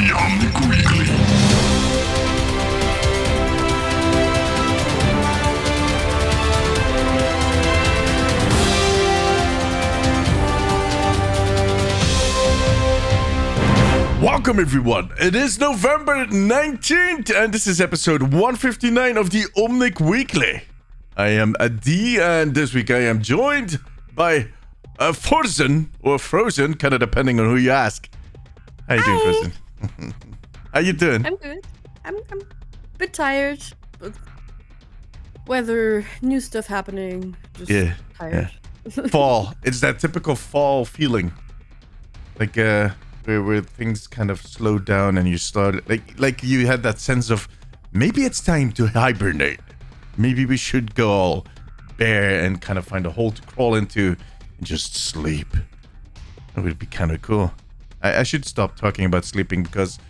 The Omnic Weekly. Welcome everyone, it is November 19th and this is episode 159 of the Omnic Weekly. I am Adi and this week I am joined by Frozen, or Frozen, kind of depending on who you ask. How you doing, Frozen? How you doing? I'm good. I'm a bit tired, but weather, new stuff happening, just tired. Yeah. Fall, it's that typical fall feeling. Like, where things kind of slow down and you start like you had that sense of maybe it's time to hibernate. Maybe we should go all bare and kind of find a hole to crawl into and just sleep. That would be kind of cool. I should stop talking about sleeping because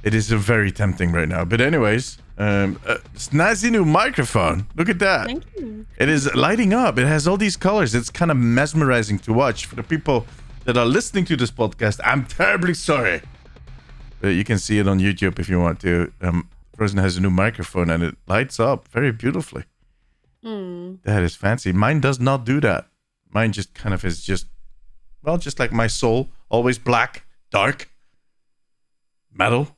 it is very tempting right now. But anyways, snazzy new microphone. Look at that. Thank you. It is lighting up. It has all these colors. It's kind of mesmerizing to watch. For the people that are listening to this podcast, I'm terribly sorry. But you can see it on YouTube if you want to. Frozen has a new microphone and it lights up very beautifully. That is fancy. Mine does not do that. Mine just kind of is just like my soul. Always black, dark, metal.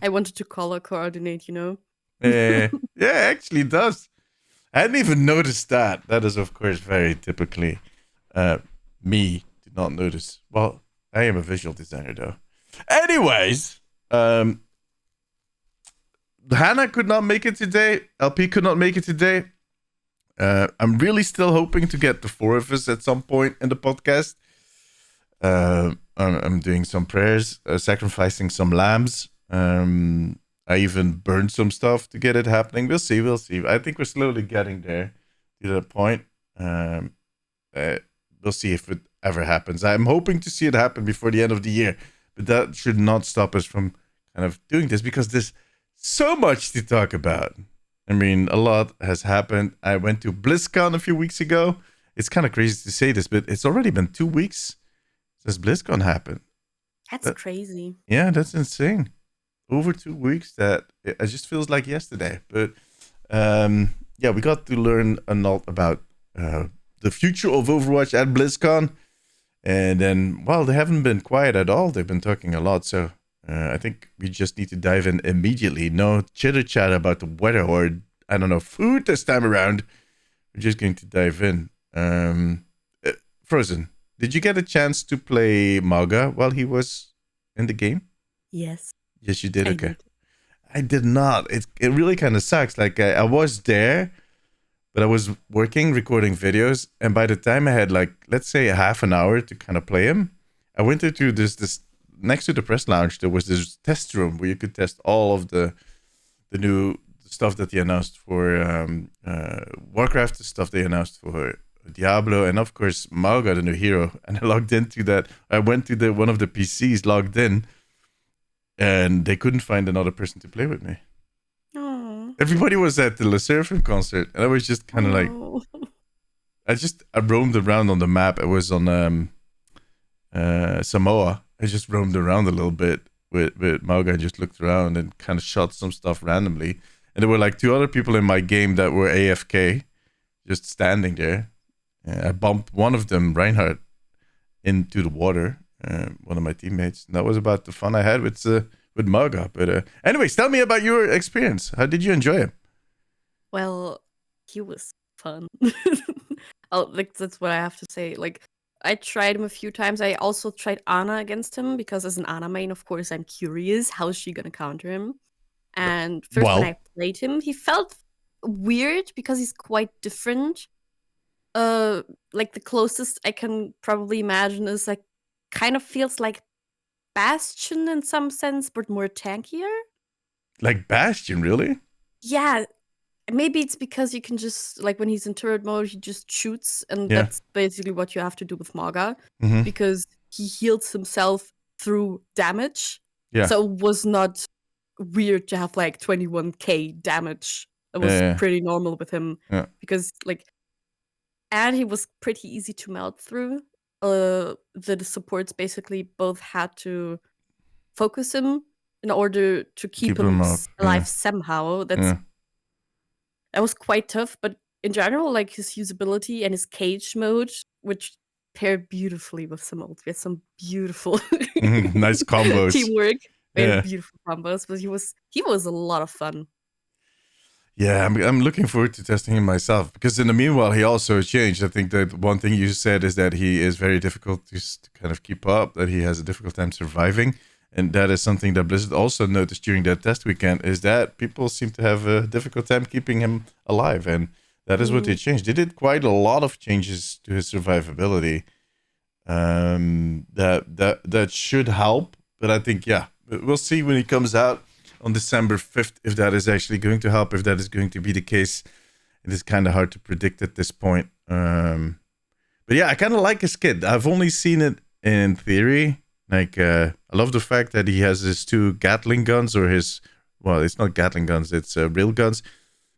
I wanted to color coordinate, Yeah, actually it does. I hadn't even noticed that. That is, of course, very typically me to not notice. Well, I am a visual designer, though. Anyways, Hannah could not make it today. LP could not make it today. I'm really still hoping to get the four of us at some point in the podcast. I'm doing some prayers, sacrificing some lambs. I even burned some stuff to get it happening. We'll see. I think we're slowly getting there to that point. We'll see if it ever happens. I'm hoping to see it happen before the end of the year, but that should not stop us from kind of doing this because there's so much to talk about. I mean, a lot has happened. I went to Blizzcon a few weeks ago. It's kind of crazy to say this, but it's already been 2 weeks since Blizzcon happened. That's crazy. Yeah, that's insane. Over 2 weeks. It just feels like yesterday. But yeah, we got to learn a lot about the future of Overwatch at BlizzCon. And then, well, they haven't been quiet at all. They've been talking a lot. So I think we just need to dive in immediately. No chitter chat about the weather or, I don't know, food this time around. We're just going to dive in. Frozen, did you get a chance to play Mauga while he was in the game? Yes. Yes, you did. Okay. Did. I did not. It really kind of sucks. Like I was there, but I was working, recording videos, and by the time I had like, let's say a half an hour to kind of play him, I went into this next to the press lounge. There was this test room where you could test all of the new stuff that they announced for Warcraft, the stuff they announced for Diablo, and of course Mauga, the new hero. And I logged into that. I went to one of the PCs, logged in. And they couldn't find another person to play with me. Oh. Everybody was at the Le Seraphim concert, and I was just kind of like, I roamed around on the map. I was on Samoa. I just roamed around a little bit with Mauga and just looked around and kind of shot some stuff randomly. And there were like 2 other people in my game that were AFK, just standing there. I bumped one of them, Reinhardt, into the water. One of my teammates. And that was about the fun I had with Mauga. But anyways, tell me about your experience. How did you enjoy him? Well, he was fun. That's what I have to say. Like, I tried him a few times. I also tried Ana against him because as an Ana main, of course, I'm curious how is she gonna counter him. And first when I played him, he felt weird because he's quite different. Like the closest I can probably imagine is like kind of feels like Bastion in some sense, but more tankier. Like Bastion, really? Yeah. Maybe it's because you can just, like, when he's in turret mode, he just shoots, and that's basically what you have to do with Mauga, because he heals himself through damage. Yeah. So it was not weird to have, like, 21k damage. It was pretty normal with him, because, like, and he was pretty easy to melt through. The supports basically both had to focus him in order to keep him him up. alive somehow. That was quite tough, but in general, like his usability and his cage mode, which pair beautifully with some ult. We had some beautiful Nice combos. teamwork. We had beautiful combos, but he was a lot of fun. Yeah, I'm looking forward to testing him myself, because in the meanwhile he also changed. I think that one thing you said is that he is very difficult to kind of keep up, that he has a difficult time surviving, and that is something that Blizzard also noticed during their test weekend, is that people seem to have a difficult time keeping him alive, and that is what they changed. They did quite a lot of changes to his survivability. That should help, but I think we'll see when he comes out on December 5th, if that is actually going to help, if that is going to be the case. It is kind of hard to predict at this point. But yeah, I kind of like his kit. I've only seen it in theory. Like, I love the fact that he has his 2 Gatling guns, or well, it's not Gatling guns, it's rail guns.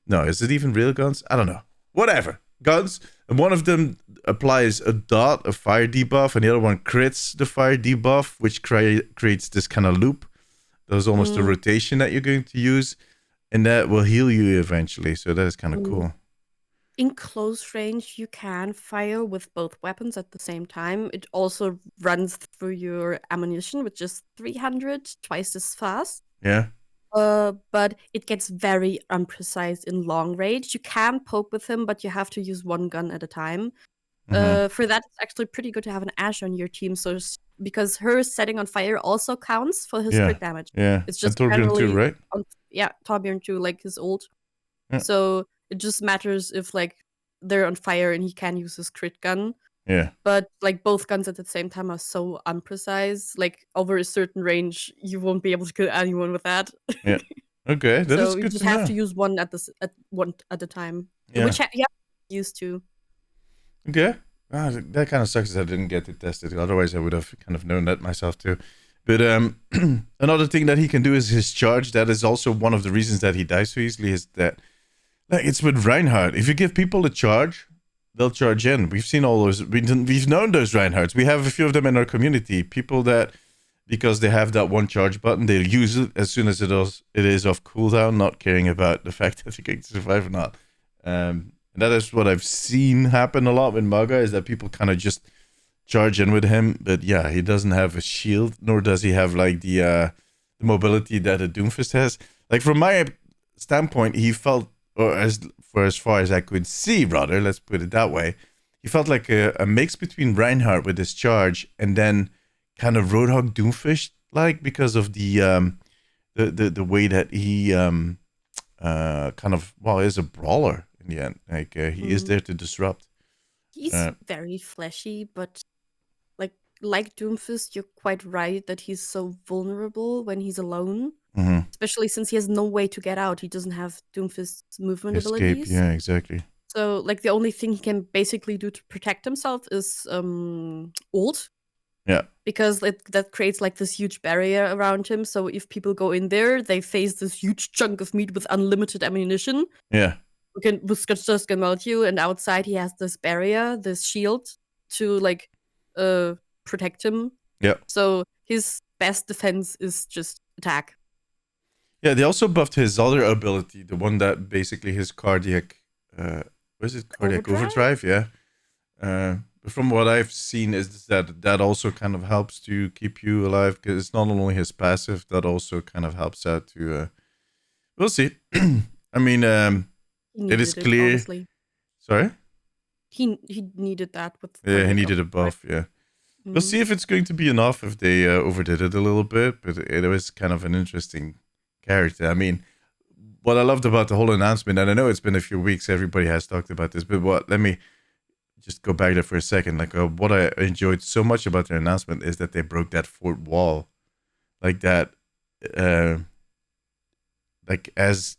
No, is it even rail guns? I don't know. Whatever. Guns. And one of them applies a fire debuff, and the other one crits the fire debuff, which creates this kind of loop. There's almost a rotation that you're going to use, and that will heal you eventually. So that is kind of cool. In close range, you can fire with both weapons at the same time. It also runs through your ammunition, which is 300, twice as fast. Yeah. But it gets very imprecise in long range. You can poke with him, but you have to use one gun at a time. For that, it's actually pretty good to have an Ashe on your team, so because her setting on fire also counts for his crit damage. Yeah, it's just and Torbjorn too, right? Torbjorn too, like his ult. Yeah. So it just matters if like they're on fire and he can use his crit gun. Yeah. But like both guns at the same time are so imprecise. Like over a certain range, you won't be able to kill anyone with that. Yeah. Okay, that is so good you just to have know. to use one at a time. Yeah. Which you have used to. Okay. That kind of sucks that I didn't get it tested. Otherwise, I would have kind of known that myself too. But another thing that he can do is his charge. That is also one of the reasons that he dies so easily, is that, like, it's with Reinhardt. If you give people a charge, they'll charge in. We've seen all those. We've known those Reinhardts. We have a few of them in our community. People that, because they have that one charge button, they'll use it as soon as it is off cooldown, not caring about the fact that you're going to survive or not. That is what I've seen happen a lot with Maga, is that people kind of just charge in with him. But yeah, he doesn't have a shield, nor does he have like the mobility that a Doomfist has. Like, from my standpoint, he felt, or as far as I could see, rather, let's put it that way, he felt like a mix between Reinhardt with his charge and then kind of Roadhog Doomfist, like, because of the way that he kind of, well, is a brawler. In the end, like, he is there to disrupt. He's very flashy, but like Doomfist, you're quite right that he's so vulnerable when he's alone. Especially since he has no way to get out. He doesn't have Doomfist's movement abilities. Yeah, exactly. So like the only thing he can basically do to protect himself is ult. Yeah. Because that creates like this huge barrier around him. So if people go in there, they face this huge chunk of meat with unlimited ammunition. Yeah. Who's just gonna melt you, and outside he has this barrier, this shield to like protect him. Yeah. So his best defense is just attack. Yeah, they also buffed his other ability, the one that basically his cardiac what is it? Cardiac overdrive, yeah. But from what I've seen is that also kind of helps to keep you alive, because it's not only his passive, that also kind of helps out to we'll see. I mean, it is clear. Honestly. Sorry? He needed that with he needed a buff, yeah. We'll see if it's going to be enough, if they overdid it a little bit, but it was kind of an interesting character. I mean, what I loved about the whole announcement, and I know it's been a few weeks, everybody has talked about this, but let me just go back there for a second. Like, what I enjoyed so much about their announcement is that they broke that fourth wall. Like that, like, as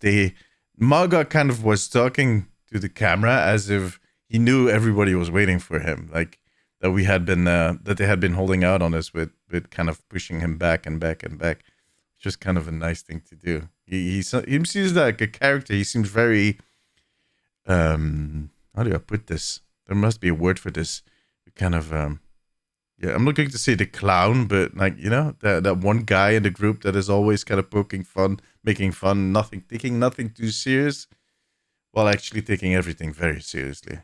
Maga kind of was talking to the camera as if he knew everybody was waiting for him. Like, that we had been, that they had been holding out on us with kind of pushing him back and back and back. It's just kind of a nice thing to do. He seems like a character. He seems very, how do I put this? There must be a word for this. Kind of, Yeah, I'm looking to see the clown, but like that one guy in the group that is always kind of poking fun, making fun, taking nothing too serious, while actually taking everything very seriously.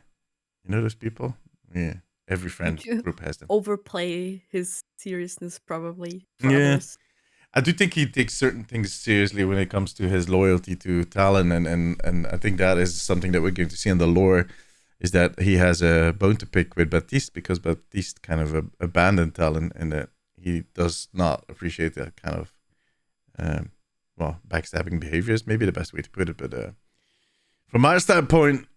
You know those people? Yeah, every friend To group has them. overplay his seriousness probably for Yeah, others. I do think he takes certain things seriously when it comes to his loyalty to Talon, and I think that is something that we're going to see in the lore, is that he has a bone to pick with Baptiste because Baptiste kind of abandoned Talon, and that he does not appreciate that kind of backstabbing behavior is maybe the best way to put it. But from my standpoint,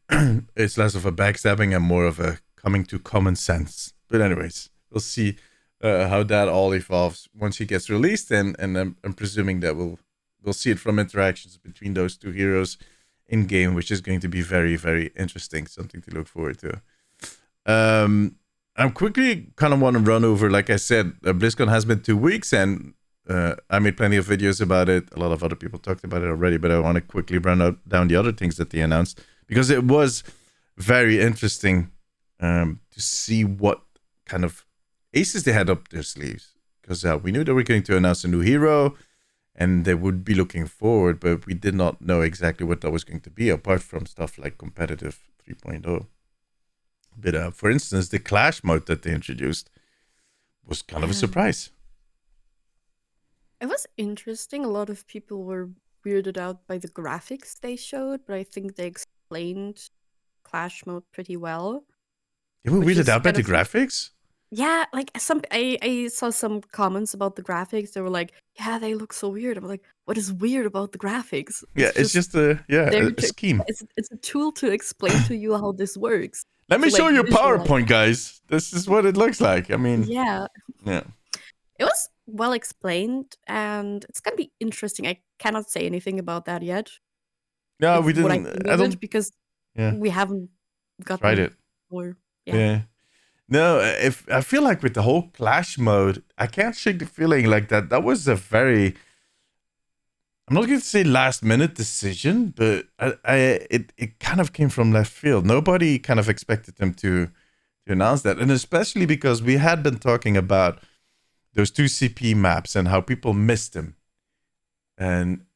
it's less of a backstabbing and more of a coming to common sense. But anyways, we'll see how that all evolves once he gets released, and I'm presuming that we'll see it from interactions between those two heroes in game, which is going to be very, very interesting. Something to look forward to. I'm quickly kind of want to run over, like I said, BlizzCon has been 2 weeks, and I made plenty of videos about it. A lot of other people talked about it already, but I want to quickly down the other things that they announced, because it was very interesting to see what kind of aces they had up their sleeves. Because we knew they were going to announce a new hero, and they would be looking forward, but we did not know exactly what that was going to be, apart from stuff like competitive 3.0. But for instance, the Clash mode that they introduced was kind of a surprise. It was interesting. A lot of people were weirded out by the graphics they showed, but I think they explained Clash mode pretty well. You were Which weirded is out by kind the of graphics? yeah, like I saw some comments about the graphics. They were like, "Yeah, they look so weird." I'm like, "What is weird about the graphics?" Yeah, It's it's just just a there a to scheme. it's a tool to explain to you how this works. Let me To show like you visualize. PowerPoint, guys. This is what it looks like. I mean, Yeah, yeah. it was well explained, and it's gonna be interesting. I cannot say anything about that yet. No, If we what I didn't. think I of it don't. because Yeah, we haven't tried gotten it. more. Yeah. Yeah. No, if I feel like with the whole Clash mode, I can't shake the feeling like that. That was a very, I'm not going to say last minute decision, but it kind of came from left field. Nobody kind of expected them to announce that, and especially because we had been talking about those two CP maps and how people missed them, and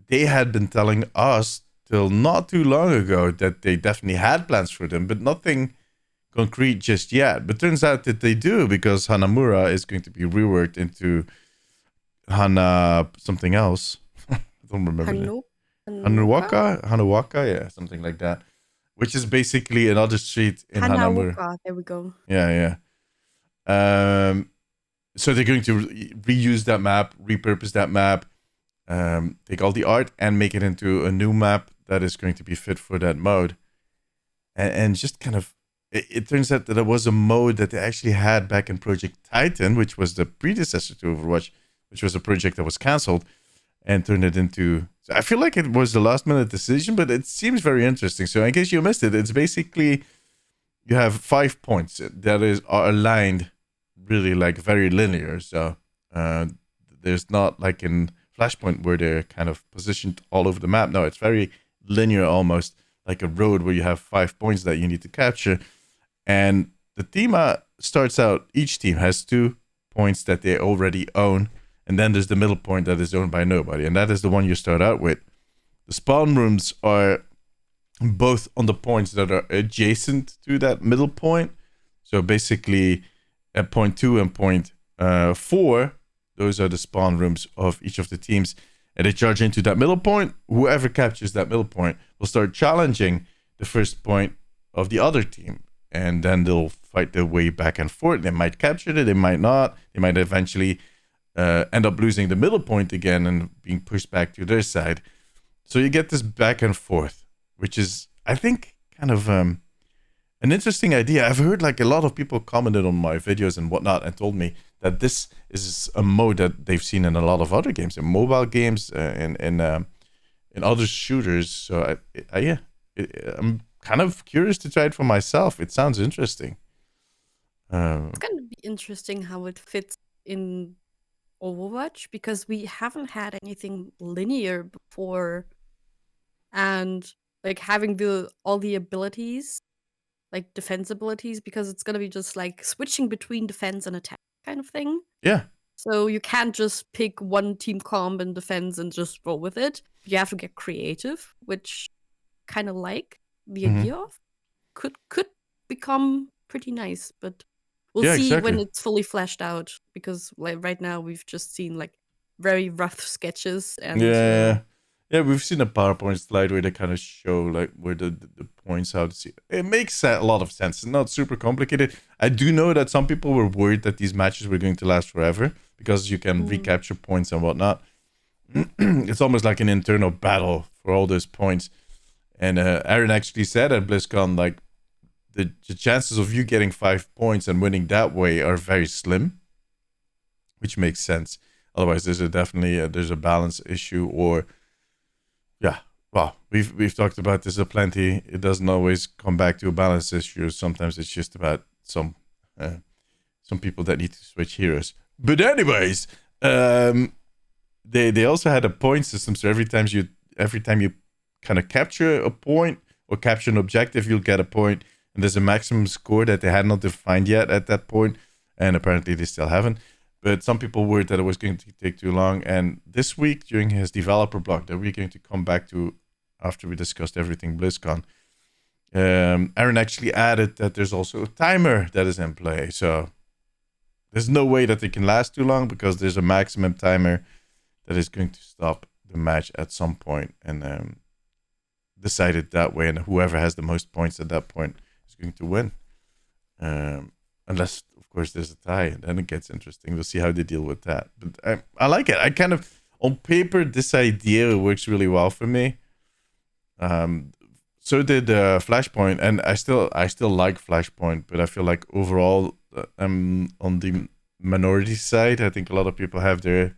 they had been telling us till not too long ago that they definitely had plans for them, but nothing concrete just yet. But turns out that they do, because Hanamura is going to be reworked into Hana something else. I don't remember the Hanuka? Hanuwaka, yeah, something like that. Which is basically another street in Hanamura. Hanaoka. There we go. Yeah, yeah. So they're going to reuse that map, repurpose that map, take all the art and make it into a new map that is going to be fit for that mode. And just kind of, it turns out that there was a mode that they actually had back in Project Titan, which was the predecessor to Overwatch, which was a project that was canceled, and turned it into. So I feel like it was the last minute decision, but it seems very interesting. So in case you missed it, it's basically you have 5 points that are aligned really like very linear. So there's not like in Flashpoint where they're kind of positioned all over the map. No, it's very linear, almost like a road where you have 5 points that you need to capture. And the team starts out, each team has 2 points that they already own. And then there's the middle point that is owned by nobody. And that is the one you start out with. The spawn rooms are both on the points that are adjacent to that middle point. So basically, at point 2 and point 4, those are the spawn rooms of each of the teams. And they charge into that middle point. Whoever captures that middle point will start challenging the first point of the other team. And then they'll fight their way back and forth. They might capture it, they might not. They might eventually end up losing the middle point again and being pushed back to their side. So you get this back and forth, which is, I think, kind of an interesting idea. I've heard like a lot of people commented on my videos and whatnot and told me that this is a mode that they've seen in a lot of other games, in mobile games, in other shooters. So I'm kind of curious to try it for myself. It sounds interesting. It's gonna be interesting how it fits in Overwatch because we haven't had anything linear before, and like having all the abilities like defense abilities, because it's gonna be just like switching between defense and attack kind of thing. Yeah. So you can't just pick one team comp and defense and just roll with it. You have to get creative, which kind of like the idea of could become pretty nice, but we'll Yeah, see when exactly. it's fully fleshed out, because like right now we've just seen like very rough sketches and Yeah. Yeah, we've seen a PowerPoint slide where they kind of show like where the points how to see. It makes a lot of sense. It's not super complicated. I do know that some people were worried that these matches were going to last forever because you can recapture points and whatnot. It's almost like an internal battle for all those points. And Aaron actually said at BlizzCon, like, the chances of you getting 5 points and winning that way are very slim, which makes sense. Otherwise, there's a balance issue, or yeah. Well, we've talked about this plenty. It doesn't always come back to a balance issue. Sometimes it's just about some people that need to switch heroes. But anyways, they also had a point system. So every time you kind of capture a point or capture an objective, you'll get a point. And there's a maximum score that they had not defined yet at that point, and apparently they still haven't. But some people worried that it was going to take too long. And this week, during his developer blog that we're going to come back to after we discussed everything BlizzCon, Aaron actually added that there's also a timer that is in play. So there's no way that it can last too long, because there's a maximum timer that is going to stop the match at some point and decided that way. And whoever has the most points at that point is going to win. Unless, of course, there's a tie, and then it gets interesting. We'll see how they deal with that. But I like it. I kind of, on paper, this idea works really well for me. So did Flashpoint, and I still like Flashpoint, but I feel like overall I'm on the minority side. I think a lot of people have their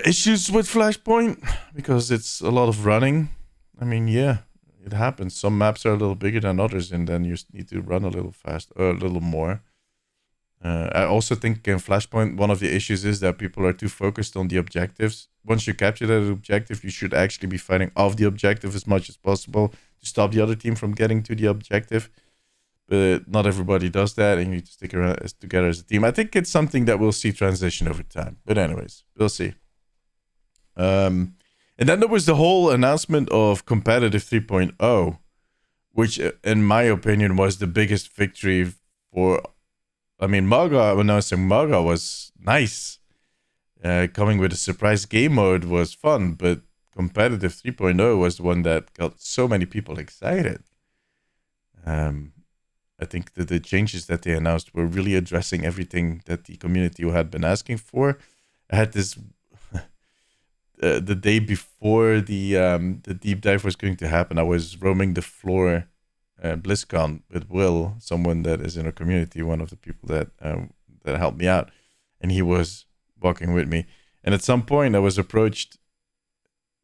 issues with Flashpoint because it's a lot of running. I mean, yeah, it happens. Some maps are a little bigger than others, and then you need to run a little fast or a little more. I also think in Flashpoint, one of the issues is that people are too focused on the objectives. Once you capture that objective, you should actually be fighting off the objective as much as possible to stop the other team from getting to the objective. But not everybody does that, and you need to stick around together as a team. I think it's something that we'll see transition over time. But anyways, we'll see. And then there was the whole announcement of Competitive 3.0, which, in my opinion, was the biggest victory for... I mean, announcing Maga was nice. Coming with a surprise game mode was fun, but Competitive 3.0 was the one that got so many people excited. I think that the changes that they announced were really addressing everything that the community had been asking for. I had this... the day before the deep dive was going to happen, I was roaming the floor BlizzCon with Will, someone that is in our community, one of the people that helped me out, and he was walking with me. And at some point, I was approached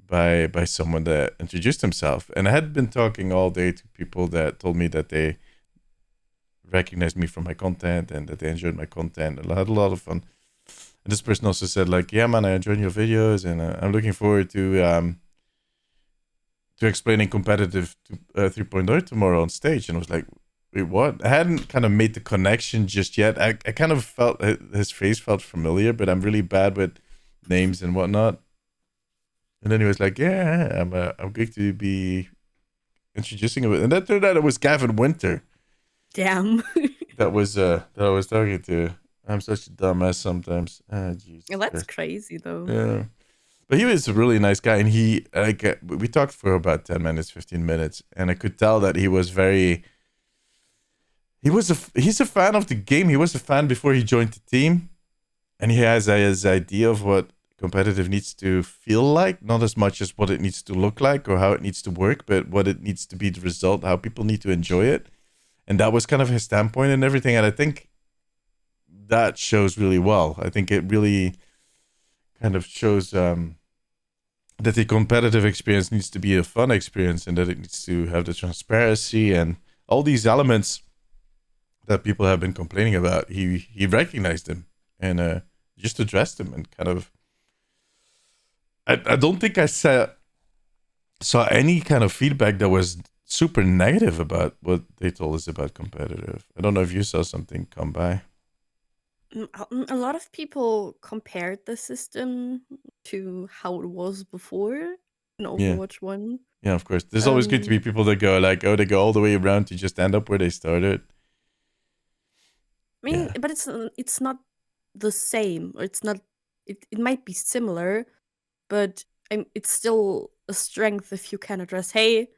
by someone that introduced himself, and I had been talking all day to people that told me that they recognized me from my content and that they enjoyed my content, and I had a lot of fun. And this person also said, like, yeah, man, I enjoyed your videos, and I'm looking forward to explaining Competitive 3.0 tomorrow on stage. And I was like, wait, what? I hadn't kind of made the connection just yet. I kind of felt his face felt familiar, but I'm really bad with names and whatnot. And then he was like, yeah, I'm going to be introducing him. And that turned out it was Gavin Winter. Damn. that I was talking to. I'm such a dumbass sometimes. Jesus. Yeah, that's crazy, though. Yeah. But he was a really nice guy, and he we talked for about 10 minutes, 15 minutes, and I could tell that he was he's a fan of the game. He was a fan before he joined the team, and he has his idea of what competitive needs to feel like, not as much as what it needs to look like or how it needs to work, but what it needs to be the result, how people need to enjoy it. And that was kind of his standpoint and everything, and I think that shows really well. I think it really kind of shows that the competitive experience needs to be a fun experience, and that it needs to have the transparency and all these elements that people have been complaining about. He recognized them and just addressed them, and kind of I don't think I saw any kind of feedback that was super negative about what they told us about competitive. I don't know if you saw something come by. A lot of people compared the system to how it was before in Yeah. Overwatch 1. Yeah, of course. There's always going to be people that go like, oh, they go all the way around to just end up where they started. I mean, but it's not the same, or it's not. It might be similar, but it's still a strength if you can address, hey,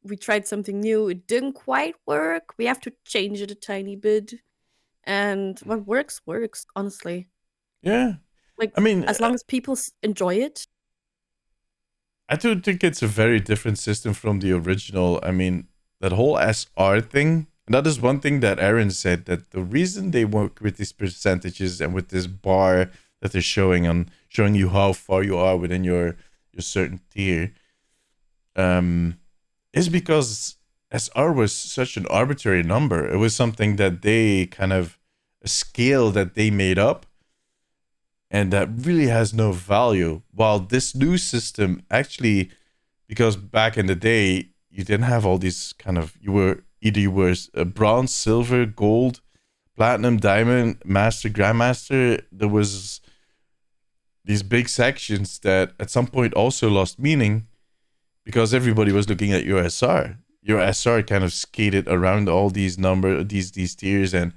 we tried something new, it didn't quite work, we have to change it a tiny bit, and what works, honestly. Yeah. Like, I mean, as long as people enjoy it. I do think it's a very different system from the original. I mean, that whole SR thing, and that is one thing that Aaron said, that the reason they work with these percentages and with this bar that they're showing you how far you are within your certain tier, is because SR was such an arbitrary number. It was something that they kind of, a scale that they made up, and that really has no value. While this new system actually, because back in the day, you didn't have all these kind of, you were a bronze, silver, gold, platinum, diamond, master, grandmaster. There was these big sections that at some point also lost meaning because everybody was looking at your SR. Your SR kind of skated around all these these tiers, and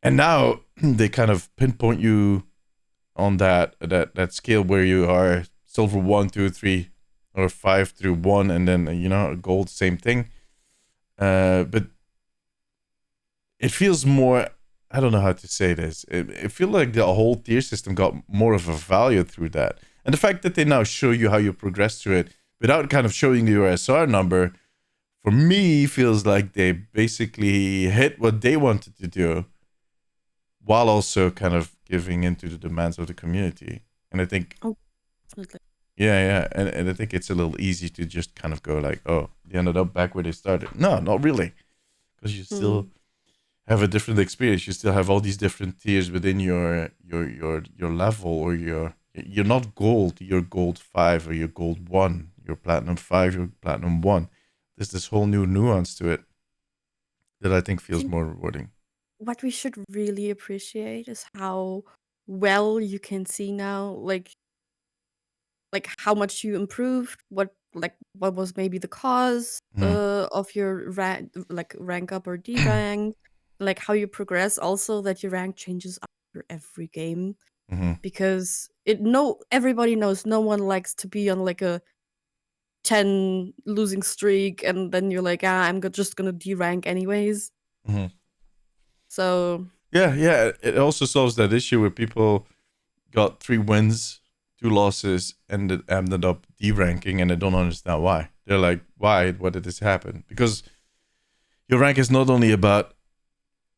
now they kind of pinpoint you on that scale where you are silver 1, 2, 3, or 5 through 1, and then gold, same thing. But it feels more, I don't know how to say this. It feels like the whole tier system got more of a value through that. And the fact that they now show you how you progress through it without kind of showing you your SR number, for me, feels like they basically hit what they wanted to do while also kind of giving into the demands of the community. And I think, Definitely. yeah. And I think it's a little easy to just kind of go like, oh, they ended up back where they started. No, not really. Because you still have a different experience. You still have all these different tiers within your level, or you're not gold, you're gold 5, or you're gold 1, you're platinum 5, you're platinum 1. There's this whole new nuance to it that I think feels more rewarding. What we should really appreciate is how well you can see now, like how much you improved, what was maybe the cause of your rank up or derank, like how you progress, also that your rank changes after every game. Because everybody knows no one likes to be on like a 10 losing streak and then you're like, I'm just gonna derank anyways. So yeah, it also solves that issue where people got 3 wins, 2 losses, and it ended up deranking, and I don't understand why. They're like, why? What did this happen? Because your rank is not only about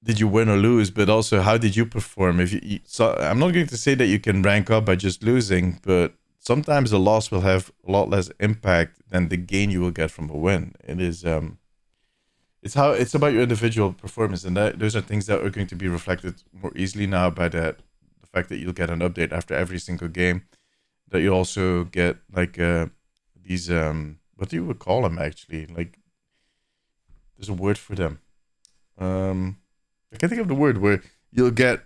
did you win or lose, but also how did you perform. So I'm not going to say that you can rank up by just losing, but sometimes a loss will have a lot less impact than the gain you will get from a win. It is it's about your individual performance, and those are things that are going to be reflected more easily now by the fact that you'll get an update after every single game. That you also get like these what do you would call them actually? Like there's a word for them. I can't think of the word, where you'll get,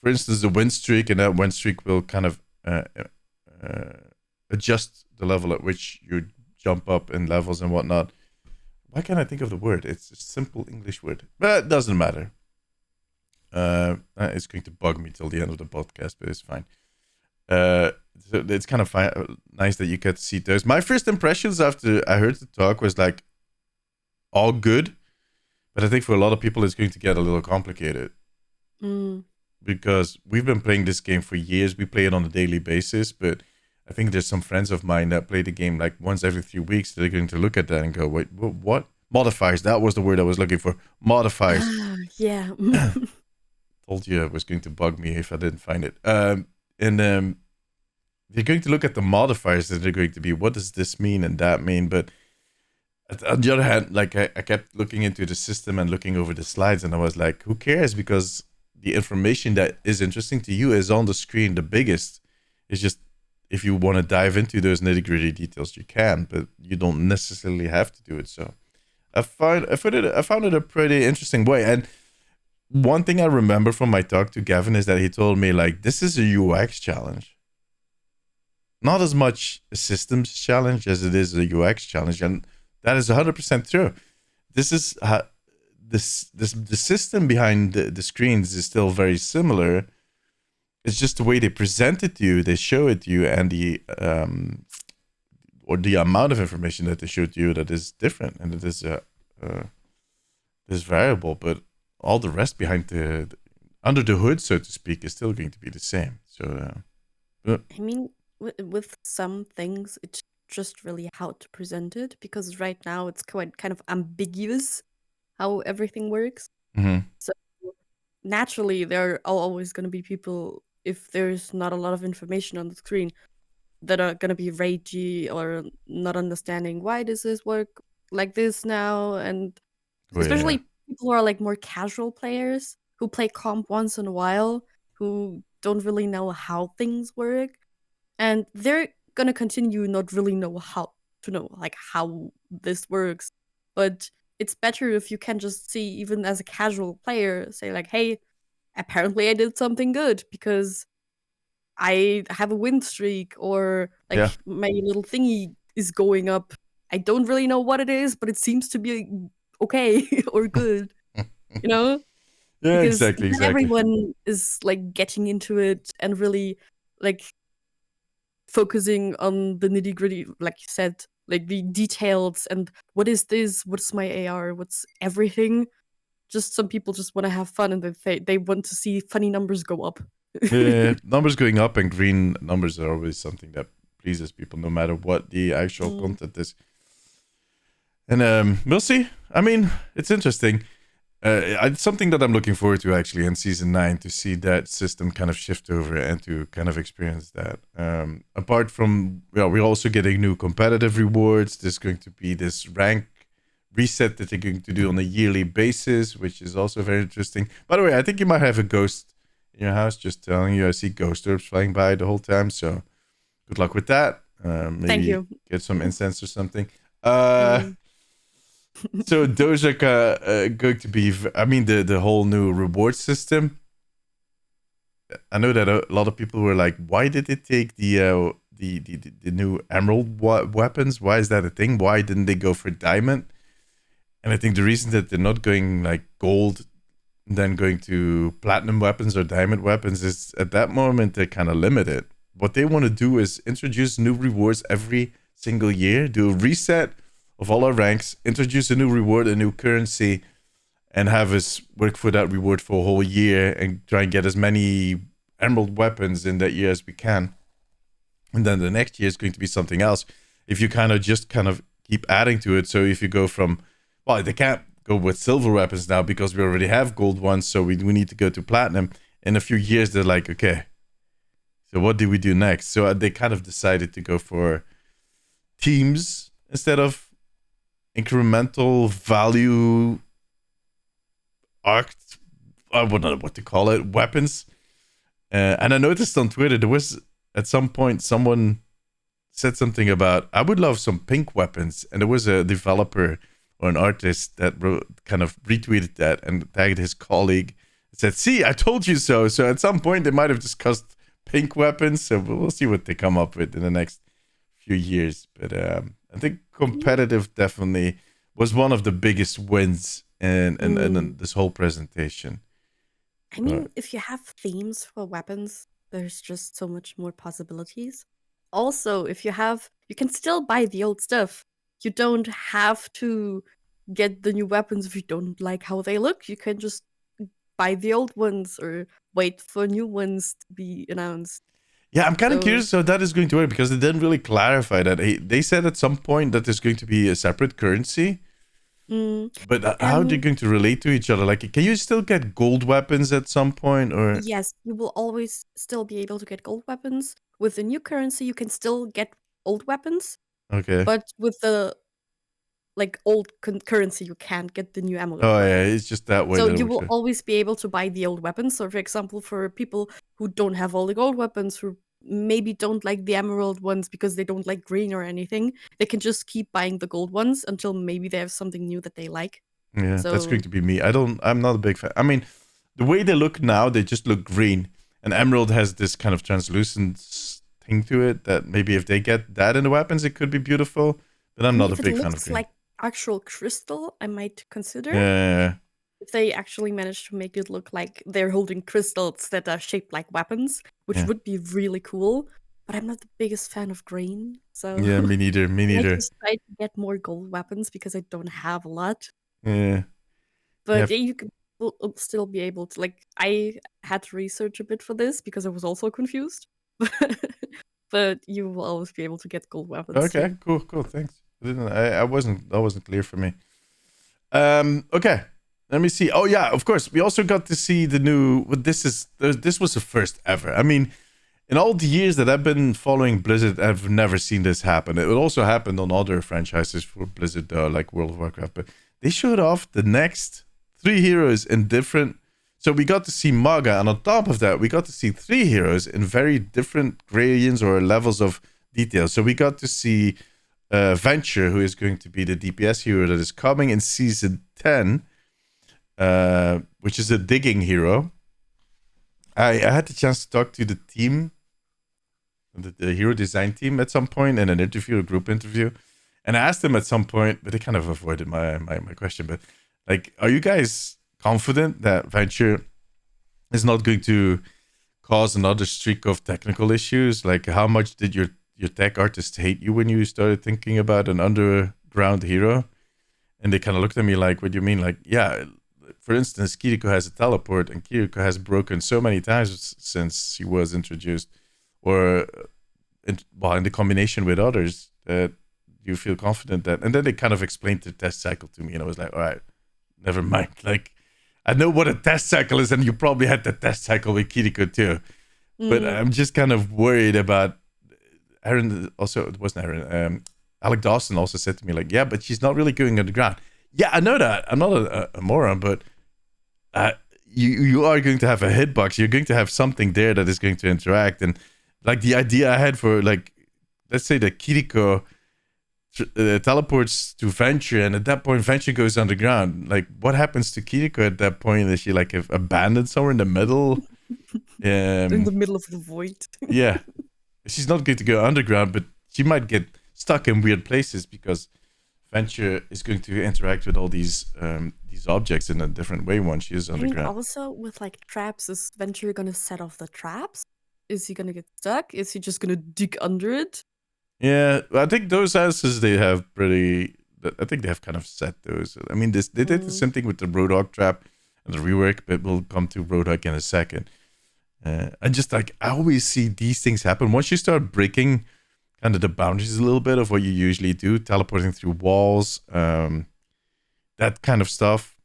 for instance, the win streak, and that win streak will kind of adjust the level at which you jump up in levels and whatnot. Why can't I think of the word? It's a simple English word, but it doesn't matter. It's going to bug me till the end of the podcast, but it's fine. So it's kind of nice that you get to see those. My first impressions after I heard the talk was like all good, but I think for a lot of people it's going to get a little complicated because we've been playing this game for years. We play it on a daily basis, but I think there's some friends of mine that play the game like once every 3 weeks. They're going to look at that and go, wait, what? Modifiers. That was the word I was looking for. Modifiers. Yeah. Told you it was going to bug me if I didn't find it. They're going to look at the modifiers, and they're going to be, what does this mean and that mean? But on the other hand, like I kept looking into the system and looking over the slides, and I was like, who cares? Because the information that is interesting to you is on the screen. The biggest is just if you want to dive into those nitty-gritty details, you can, but you don't necessarily have to do it. So I found it a pretty interesting way. And one thing I remember from my talk to Gavin is that he told me, like, this is a UX challenge, not as much a systems challenge as it is a UX challenge, and that is 100% true. This is the system behind the screens is still very similar. It's just the way they present it to you, they show it to you, and the amount of information that they show to you that is different, and it is variable. But all the rest behind under the hood, so to speak, is still going to be the same. So, I mean, with some things, it's just really how to present it, because right now it's quite kind of ambiguous how everything works. Mm-hmm. So naturally, there are always going to be people, if there's not a lot of information on the screen, that are going to be ragey or not understanding why does this work like this now, and especially people who are like more casual players who play comp once in a while, who don't really know how things work, and they're gonna continue not really know how to know like how this works. But it's better if you can just see, even as a casual player, say like, hey, apparently I did something good because I have a win streak, or like my little thingy is going up. I don't really know what it is, but it seems to be okay or good, you know? Yeah, because exactly. everyone is like getting into it and really like focusing on the nitty gritty, like you said, like the details and what is this, what's my AR, what's everything. Just some people just want to have fun, and they want to see funny numbers go up. Yeah, numbers going up and green numbers are always something that pleases people, no matter what the actual content is. And we'll see. I mean, it's interesting. It's something that I'm looking forward to actually in season 9, to see that system kind of shift over and to kind of experience that. Apart from, we're also getting new competitive rewards. There's going to be this rank reset that they're going to do on a yearly basis, which is also very interesting. By the way, I think you might have a ghost in your house, just telling you. I see ghost orbs flying by the whole time, so good luck with that. Maybe Thank you. Get some incense or something. So those are going to be, I mean, the whole new reward system. I know that a lot of people were like, why did it take the new emerald weapons? Why is that a thing? Why didn't they go for diamond? And I think the reason that they're not going like gold, then going to platinum weapons or diamond weapons, is at that moment they're kind of limited. What they want to do is introduce new rewards every single year, do a reset of all our ranks, introduce a new reward, a new currency, and have us work for that reward for a whole year and try and get as many emerald weapons in that year as we can. And then the next year is going to be something else. If you kind of keep adding to it. So if you go from, well, they can't go with silver weapons now because we already have gold ones, so we need to go to platinum. In a few years, they're like, okay, so what do we do next? So they kind of decided to go for teams instead of incremental value arced, I don't know what to call it, weapons. And I noticed on Twitter, there was at some point someone said something about, I would love some pink weapons. And there was a developer or an artist that kind of retweeted that and tagged his colleague and said, see, I told you so. So at some point they might have discussed pink weapons. So we'll see what they come up with in the next few years. But I think competitive definitely was one of the biggest wins in this whole presentation. I mean, if you have themes for weapons, there's just so much more possibilities. Also, if you can still buy the old stuff. You don't have to get the new weapons if you don't like how they look. You can just buy the old ones or wait for new ones to be announced. Yeah, I'm kind of curious how that is going to work, because they didn't really clarify that. They said at some point that there's going to be a separate currency. But how are they going to relate to each other? Like, can you still get gold weapons at some point? Or yes, you will always still be able to get gold weapons. With the new currency, you can still get old weapons. Okay. But with the old currency, you can't get the new amulet. Oh yeah, it's just that way. So you will always be able to buy the old weapons. So, for example, for people who don't have all the gold weapons, who maybe don't like the emerald ones because they don't like green or anything, they can just keep buying the gold ones until maybe they have something new that they like. Yeah, that's going So to be me. I'm not a big fan. I mean, the way they look now, they just look green. And Emerald has this kind of translucent thing to it that maybe if they get that in the weapons, it could be beautiful. But I'm I mean, not a if it big fan of looks green. like actual crystal, I might consider. Yeah, If they actually manage to make it look like they're holding crystals that are shaped like weapons, which yeah, would be really cool. But I'm not the biggest fan of green, so yeah. Me neither. Me I might neither. just try to get more gold weapons because I don't have a lot. Yeah, yeah. But yeah, you could still be able to, like, I had to research a bit for this because I was also confused. But you will always be able to get gold weapons Okay, too. cool, cool. Thanks. I wasn't that wasn't clear for me. Okay. Let me see. Oh yeah, of course. We also got to see the new. This was the first ever. I mean, in all the years that I've been following Blizzard, I've never seen this happen. It also happened on other franchises for Blizzard, like World of Warcraft. But they showed off the next 3 heroes in different. So we got to see Maga, and on top of that, we got to see 3 heroes in very different gradients or levels of detail. So we got to see Venture, who is going to be the DPS hero that is coming in season 10, which is a digging hero. I had the chance to talk to the team, the hero design team at some point in an interview, a group interview. And I asked them at some point, but they kind of avoided my question. But like, are you guys confident that Venture is not going to cause another streak of technical issues? Like, how much did your tech artists hate you when you started thinking about an underground hero? And they kind of looked at me like, what do you mean? Like, yeah, for instance, Kiriko has a teleport, and Kiriko has broken so many times since she was introduced, or in the combination with others, that you feel confident that. And then they kind of explained the test cycle to me, and I was like, all right, never mind. Like, I know what a test cycle is, and you probably had the test cycle with Kiriko too. But I'm just kind of worried about Aaron. Also, it wasn't Aaron. Alec Dawson also said to me, like, yeah, but she's not really going underground. Yeah, I know that. I'm not a moron, but you are going to have a hitbox. You're going to have something there that is going to interact. And like the idea I had for, like, let's say that Kiriko teleports to Venture, and at that point Venture goes underground. Like, what happens to Kiriko at that point? Is she like abandoned somewhere in the middle? In the middle of the void. Yeah, she's not going to go underground, but she might get stuck in weird places because Venture is going to interact with all these objects in a different way once she is underground. I mean, also with like traps, is Venture gonna set off the traps? Is he gonna get stuck? Is he just gonna dig under it? Yeah, I think those answers they have pretty. I think they have kind of set those. I mean, they did the same thing with the Roadhog trap and the rework, but we'll come to Roadhog in a second. And just like I always see these things happen once you start breaking kind of the boundaries a little bit of what you usually do, teleporting through walls, that kind of stuff.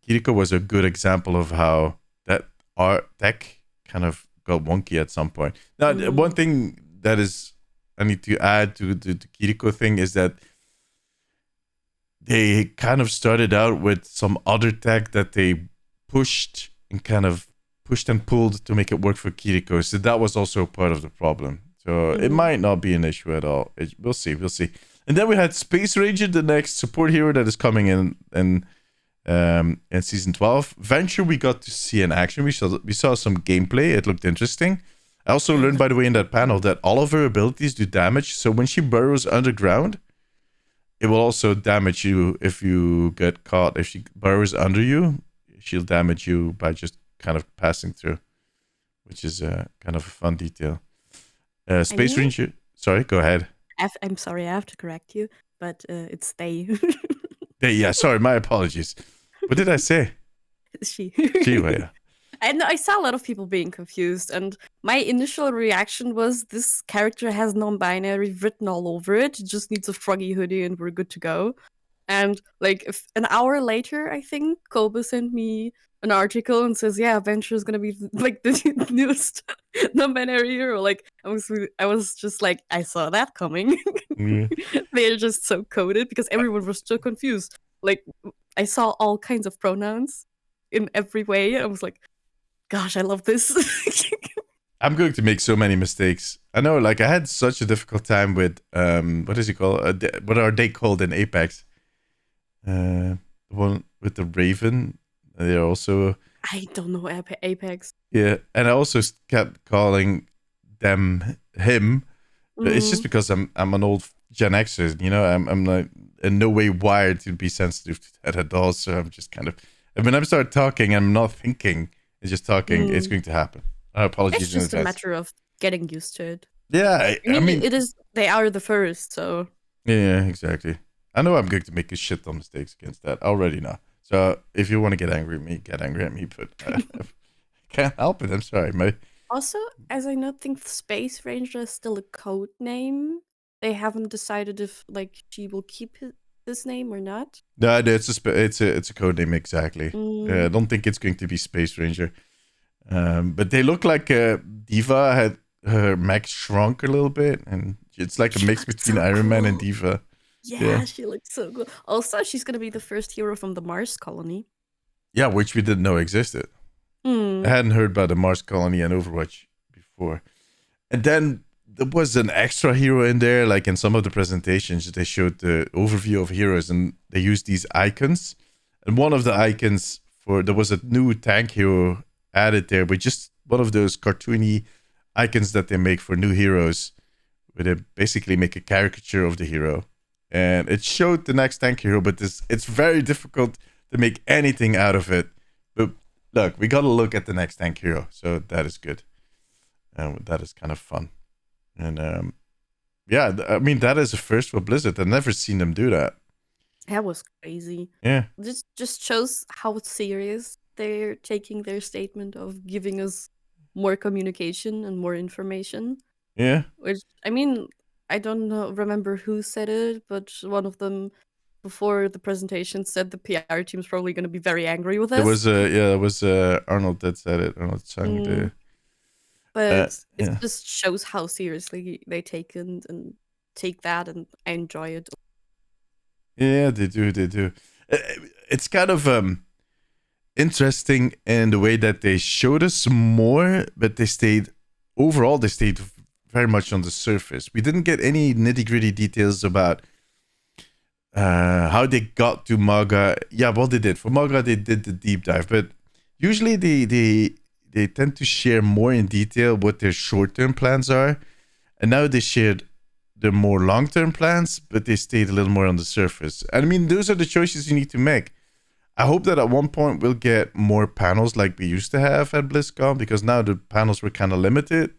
Kiriko was a good example of how that art tech kind of got wonky at some point. Now, one thing that is I need to add to the Kiriko thing is that they kind of started out with some other tech that they pushed and pulled to make it work for Kiriko. So that was also part of the problem. So it might not be an issue at all. We'll see. And then we had Space Ranger, the next support hero that is coming in season 12. Venture we got to see in action. We saw some gameplay. It looked interesting. I also learned, by the way, in that panel that all of her abilities do damage. So when she burrows underground, it will also damage you if you get caught. If she burrows under you, she'll damage you by just kind of passing through, which is kind of a fun detail. Space Ranger. Sorry, go ahead. I'm sorry, I have to correct you, but it's they. Yeah, sorry, my apologies. What did I say? She. Yeah. And I saw a lot of people being confused, and my initial reaction was this character has non-binary written all over it. It just needs a froggy hoodie and we're good to go. And like an hour later, I think Koba sent me an article and says, "Yeah, Venture is gonna be like the newest non-binary hero." Like I was just like, I saw that coming. They're just so coded because everyone was so confused. Like I saw all kinds of pronouns in every way. I was like, gosh, I love this. I'm going to make so many mistakes. I know, like I had such a difficult time with what is it called? What are they called in Apex? The one with the Raven. They're also I don't know Apex. yeah, and I also kept calling them him. It's just Mm. because I'm an old Gen Xer, you know. I'm like in no way wired to be sensitive to that at all. So I'm just kind of when I start talking, I'm not thinking. It's just talking. It's Mm. going to happen. It's Apologies in just a advance. matter of getting used to it. Yeah, I I mean, mean, it is. They are the first, so yeah, exactly. I know I'm going to make a shit ton of mistakes against that. I already know. So if you want to get angry at me, get angry at me. But I can't help it. I'm sorry, mate. also, as I not think Space Ranger is still a code name. They haven't decided if like she will keep this name or not. No, it's it's a code name exactly. I Mm. don't think it's going to be Space Ranger. But they look like Diva had her mech shrunk a little bit, and it's like a She mix looked between so Iron Man and cool. Diva. Yeah, Yeah, she looks so good. Also, she's gonna be the first hero from the Mars colony. yeah, which we didn't know existed. I Hmm. hadn't heard about the Mars colony and Overwatch before. And then there was an extra hero in there, like in some of the presentations, they showed the overview of heroes and they used these icons. And one of the icons for there was a new tank hero added there, with just one of those cartoony icons that they make for new heroes, where they basically make a caricature of the hero. And it showed the next tank hero, but it's very difficult to make anything out of it. But look, we gotta look at the next tank hero, so that is good. And that is kind of fun. And yeah, I mean that is a first for Blizzard. I've never seen them do that. That was crazy. Yeah, This just shows how serious they're taking their statement of giving us more communication and more information. yeah. Which I mean, I don't know, remember who said it, but one of them before the presentation said the PR team's probably going to be very angry with There us. was it was Arnold that said it. Arnold Chung. Mm, but it Yeah, just shows how seriously they take it and take that, and I enjoy it. yeah. They do. They do. Uh, It's kind of interesting in the way that they showed us more, but they stayed overall. They stayed very much on the surface. We didn't get any nitty gritty details about how they got to Maga. Yeah, what they did for Maga, they did the deep dive, but usually they tend to share more in detail what their short term plans are, and now they shared the more long term plans, but they stayed a little more on the surface. And I mean, those are the choices you need to make. I hope that at one point we'll get more panels like we used to have at BlizzCon, because now the panels were kind of limited.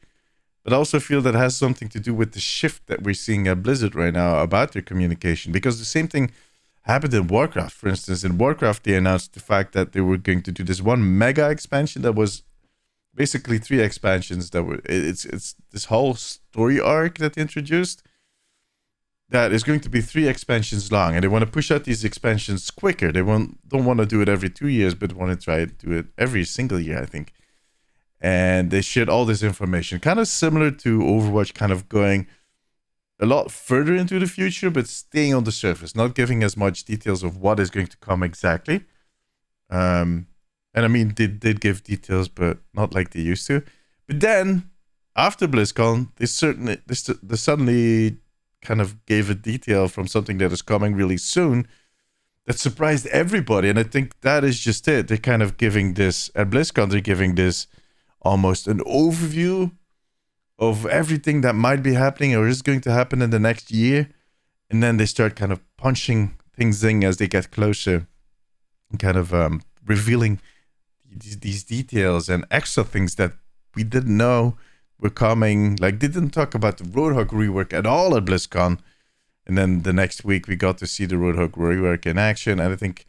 But I also feel that has something to do with the shift that we're seeing at Blizzard right now about their communication. Because the same thing happened in Warcraft. For instance, in Warcraft, they announced the fact that they were going to do this one mega expansion that was basically 3 expansions that were it's this whole story arc that they introduced that is going to be 3 expansions long, and they want to push out these expansions quicker. They don't want to do it every 2 years, but want to try to do it every single year, I think. And they shared all this information, kind of similar to Overwatch, kind of going a lot further into the future, but staying on the surface, not giving as much details of what is going to come exactly. And I mean, they did give details, but not like they used to. But then, after BlizzCon, they suddenly kind of gave a detail from something that is coming really soon that surprised everybody. And I think that is just it. They're kind of giving this, at BlizzCon, they're giving this almost an overview of everything that might be happening or is going to happen in the next year. And then they start kind of punching things in as they get closer and kind of revealing these details and extra things that we didn't know were coming. Like, they didn't talk about the Roadhog rework at all at BlizzCon. And then the next week we got to see the Roadhog rework in action. And I think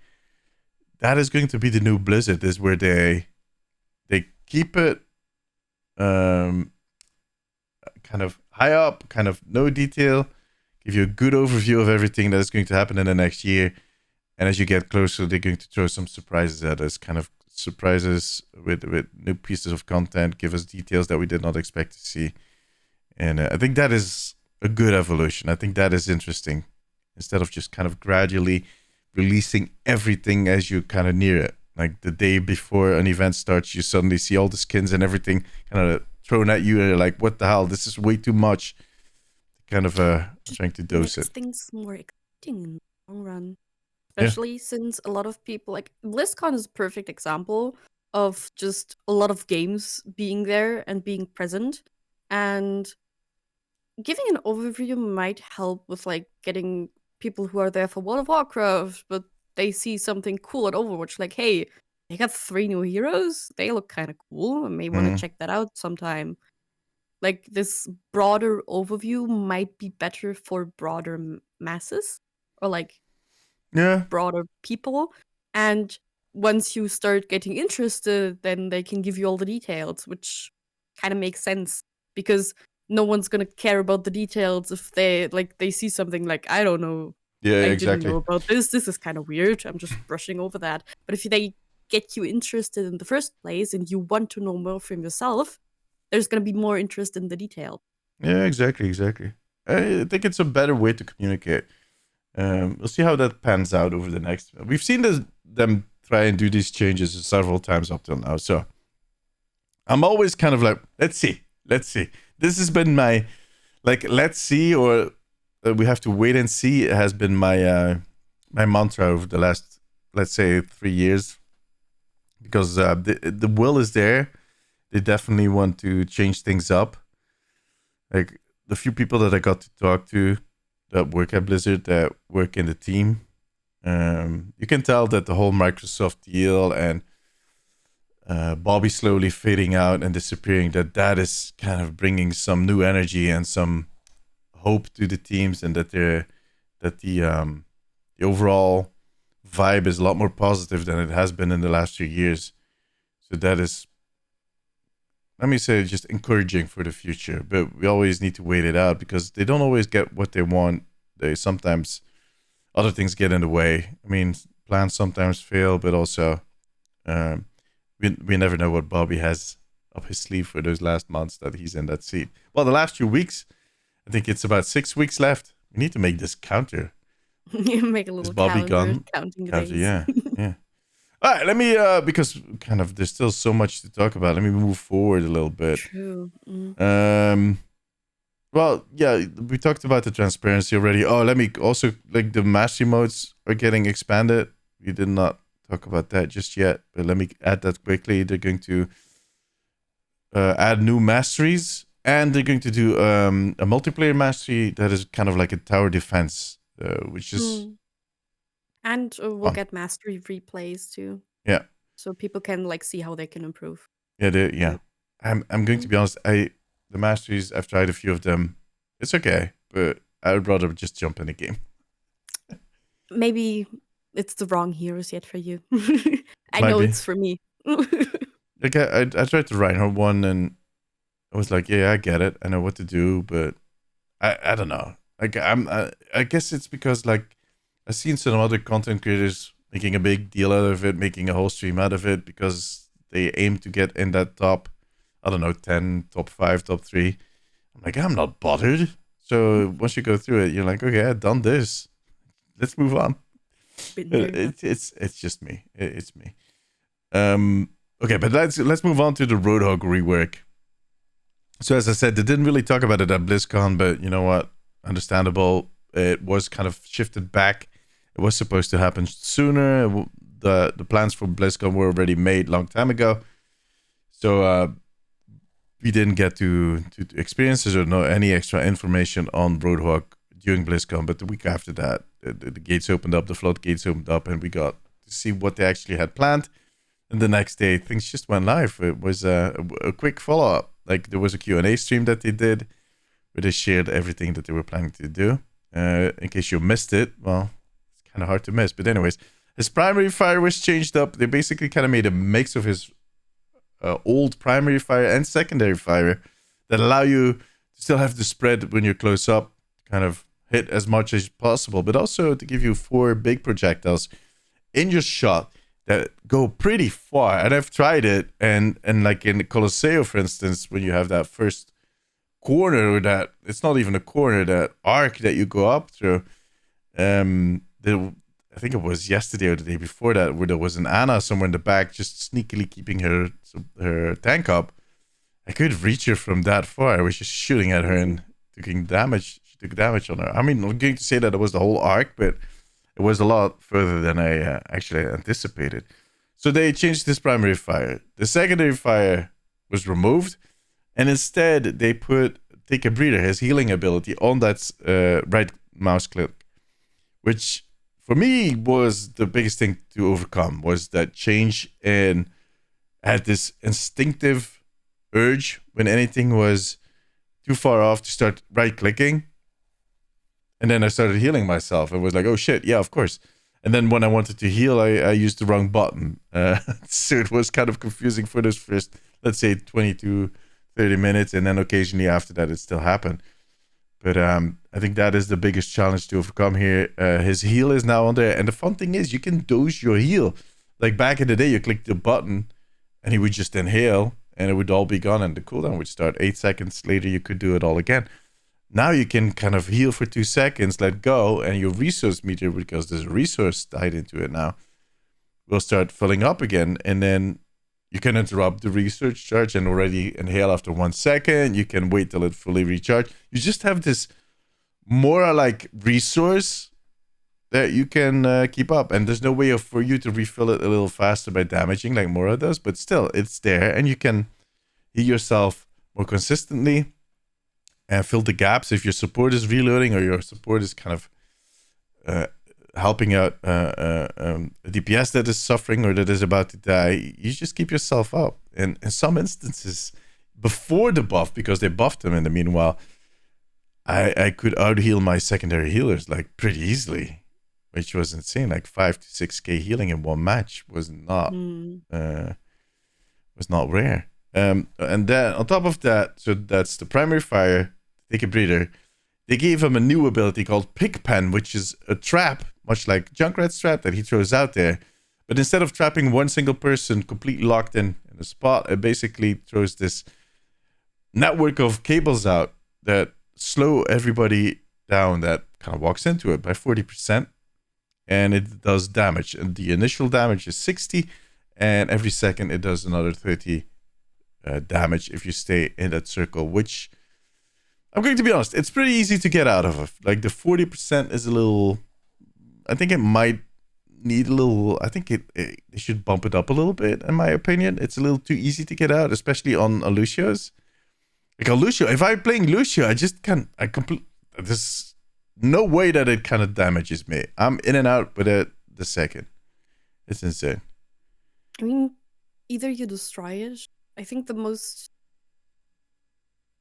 that is going to be the new Blizzard, is where they keep it kind of high up, kind of no detail, give you a good overview of everything that is going to happen in the next year. And as you get closer, they're going to throw some surprises at us, kind of surprises with new pieces of content, give us details that we did not expect to see. And I think that is a good evolution. I think that is interesting. Instead of just kind of gradually releasing everything as you kind of near it. Like the day before an event starts, you suddenly see all the skins and everything kind of thrown at you, and you're like, what the hell? This is way too much. Kind of trying to dose Makes it. things more exciting in the long run. Yeah. Especially since a lot of people, like BlizzCon is a perfect example of just a lot of games being there and being present. And giving an overview might help with like getting people who are there for World of Warcraft, but they see something cool at Overwatch, like, hey, they got 3 new heroes. They look kind of cool. I may want to check that out sometime. Like this broader overview might be better for broader masses or like Yeah. broader people. And once you start getting interested, then they can give you all the details, which kind of makes sense because no one's gonna care about the details if they see something like, I don't know, Yeah, I didn't exactly. know about this. This is kind of weird. I'm just brushing over that. But if they get you interested in the first place and you want to know more from yourself, there's gonna be more interest in the detail. Yeah, exactly. I think it's a better way to communicate. We'll see how that pans out over the next. We've seen them try and do these changes several times up till now, so I'm always kind of like, let's see. This has been my let's see, or we have to wait and see. It has been my my mantra over the last, let's say, 3 years, because the will is there. They definitely want to change things up. Like the few people that I got to talk to that work at Blizzard, that work in the team, you can tell that the whole Microsoft deal and Bobby slowly fading out and disappearing, that is kind of bringing some new energy and some hope to the teams, and that the overall vibe is a lot more positive than it has been in the last few years. So that is, let me say, just encouraging for the future. But we always need to wait it out because they don't always get what they want. They sometimes, other things get in the way. I mean, plans sometimes fail, but also we never know what Bobby has up his sleeve for those last months that he's in that seat. Well, the last few weeks, I think it's about 6 weeks left. We need to make this counter. Make a little Bobby calendar gone? counting the Counter, days. yeah. All right, let me because kind of there's still so much to talk about. Let me move forward a little bit. True. Well, yeah, we talked about the transparency already. Oh, let me also, like, the mastery modes are getting expanded. We did not talk about that just yet, but let me add that quickly. They're going to add new masteries, and they're going to do a multiplayer mastery that is kind of like a tower defense, which is and we'll fun. get mastery replays too. Yeah. So people can like see how they can improve. Yeah. I'm going to be honest. The masteries, I've tried a few of them. It's okay, but I would rather just jump in a game. Maybe it's the wrong heroes yet for you. I Might know be. it's for me. Like I tried the Reinhardt one, and I was like, yeah, I get it. I know what to do, but I don't know. Like I guess it's because, like, I've seen some other content creators making a big deal out of it, making a whole stream out of it because they aim to get in that top, I don't know, 10, top 5, top 3. I'm like, I'm not bothered. So once you go through it, you're like, okay, I've done this. Let's move on. It's just me. It's me. Okay, but let's move on to the Roadhog rework. So as I said, they didn't really talk about it at BlizzCon, but you know what? Understandable. It was kind of shifted back. It was supposed to happen sooner. The plans for BlizzCon were already made long time ago. So we didn't get to experience this or know any extra information on Roadhog during BlizzCon. But the week after that, the gates opened up, the floodgates opened up, and we got to see what they actually had planned. And the next day, things just went live. It was a quick follow-up. Like, there was a Q&A stream that they did where they shared everything that they were planning to do. In case you missed it, well, it's kind of hard to miss. But anyways, his primary fire was changed up. They basically kind of made a mix of his old primary fire and secondary fire that allow you to still have the spread when you're close up, kind of hit as much as possible, but also to give you 4 big projectiles in your shot that go pretty far. And I've tried it, and like in the Colosseo, for instance, when you have that first corner, or that, it's not even a corner, that arc that you go up through, I think it was yesterday or the day before that, where there was an Ana somewhere in the back just sneakily keeping her tank up. I could reach her from that far. I was just shooting at her and taking damage. She took damage on her. I mean, I'm going to say that it was the whole arc, but it was a lot further than I actually anticipated. So they changed this primary fire. The secondary fire was removed, and instead they put Take a Breather, his healing ability, on that right mouse click, which for me was the biggest thing to overcome, was that change. And I had this instinctive urge when anything was too far off to start right clicking. And then I started healing myself. It was like, oh shit, yeah, of course. And then when I wanted to heal, I used the wrong button. So it was kind of confusing for those first, let's say, 20 to 30 minutes. And then occasionally after that, it still happened. But I think that is the biggest challenge to overcome here. His heal is now on there. And the fun thing is, you can dose your heal. Like back in the day, you click the button and he would just inhale and it would all be gone and the cooldown would start. 8 seconds later, you could do it all again. Now you can kind of heal for 2 seconds, let go, and your resource meter, because there's a resource tied into it now, will start filling up again. And then you can interrupt the research charge and already inhale after 1 second. You can wait till it fully recharges. You just have this more like resource that you can keep up. And there's no way for you to refill it a little faster by damaging like Mora does. But still, it's there. And you can heal yourself more consistently and fill the gaps if your support is reloading or your support is kind of helping out a DPS that is suffering or that is about to die. You just keep yourself up. And in some instances, before the buff, because they buffed them in the meanwhile, I could out-heal my secondary healers like pretty easily, which was insane. Like 5 to 6k healing in one match was not rare. And then on top of that, so that's the primary fire, Take a Breather. They gave him a new ability called Pigpen, which is a trap, much like Junkrat's trap that he throws out there. But instead of trapping one single person completely locked in a spot, it basically throws this network of cables out that slow everybody down that kind of walks into it by 40%. And it does damage. And the initial damage is 60, and every second it does another 30 damage if you stay in that circle, which I'm going to be honest, it's pretty easy to get out of. Like the 40% is a little, I think it might need a little, I think they should bump it up a little bit, in my opinion. It's a little too easy to get out, especially on Lucios. Like on Lucio, if I'm playing Lucio, I just can't, there's no way that it kind of damages me. I'm in and out with it the second. It's insane. I mean, either you destroy it. I think the most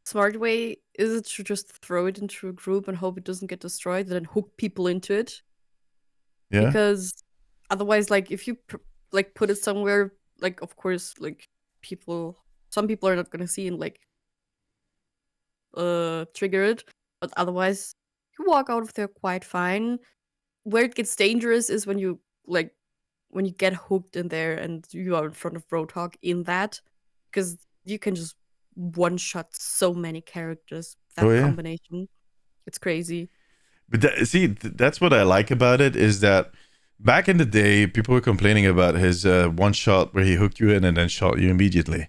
smart way is to just throw it into a group and hope it doesn't get destroyed, then hook people into it. Yeah. Because otherwise, like, if you put it somewhere, like, of course, like, some people are not gonna see and like trigger it, but otherwise you walk out of there quite fine. Where it gets dangerous is when you get hooked in there and you are in front of Roadhog in that, because you can just one-shot so many characters. That combination, it's crazy. But that's what I like about it, is that back in the day, people were complaining about his one shot where he hooked you in and then shot you immediately.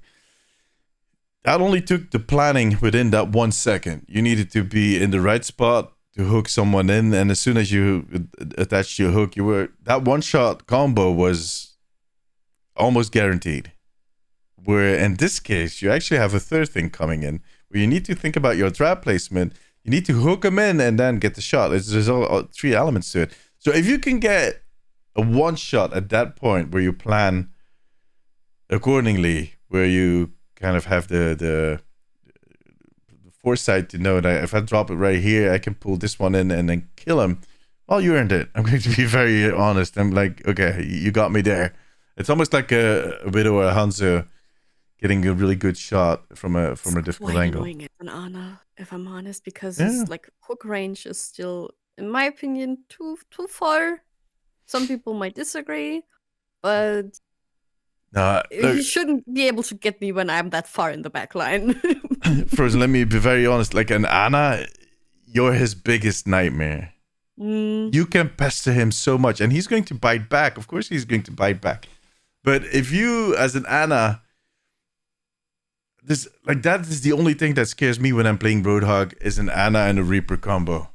That only took the planning within that 1 second. You needed to be in the right spot to hook someone in, and as soon as you attached your hook, that one shot combo was almost guaranteed. Where in this case, you actually have a third thing coming in, where you need to think about your trap placement. You need to hook them in and then get the shot. There's all 3 elements to it. So if you can get a one shot at that point where you plan accordingly, where you kind of have the foresight to know that if I drop it right here, I can pull this one in and then kill him. Well, you earned it. I'm going to be very honest. I'm like, okay, you got me there. It's almost like a Widow or a Hanzo getting a really good shot from a difficult angle. Annoying as an Ana, if I'm honest, because his like hook range is still, in my opinion, too far. Some people might disagree, but he shouldn't be able to get me when I'm that far in the back line. First, let me be very honest. Like an Ana, you're his biggest nightmare. You can pester him so much, and he's going to bite back. Of course, he's going to bite back. But if you, as an Ana, this like that is the only thing that scares me when I'm playing Roadhog is an Ana and a Reaper combo.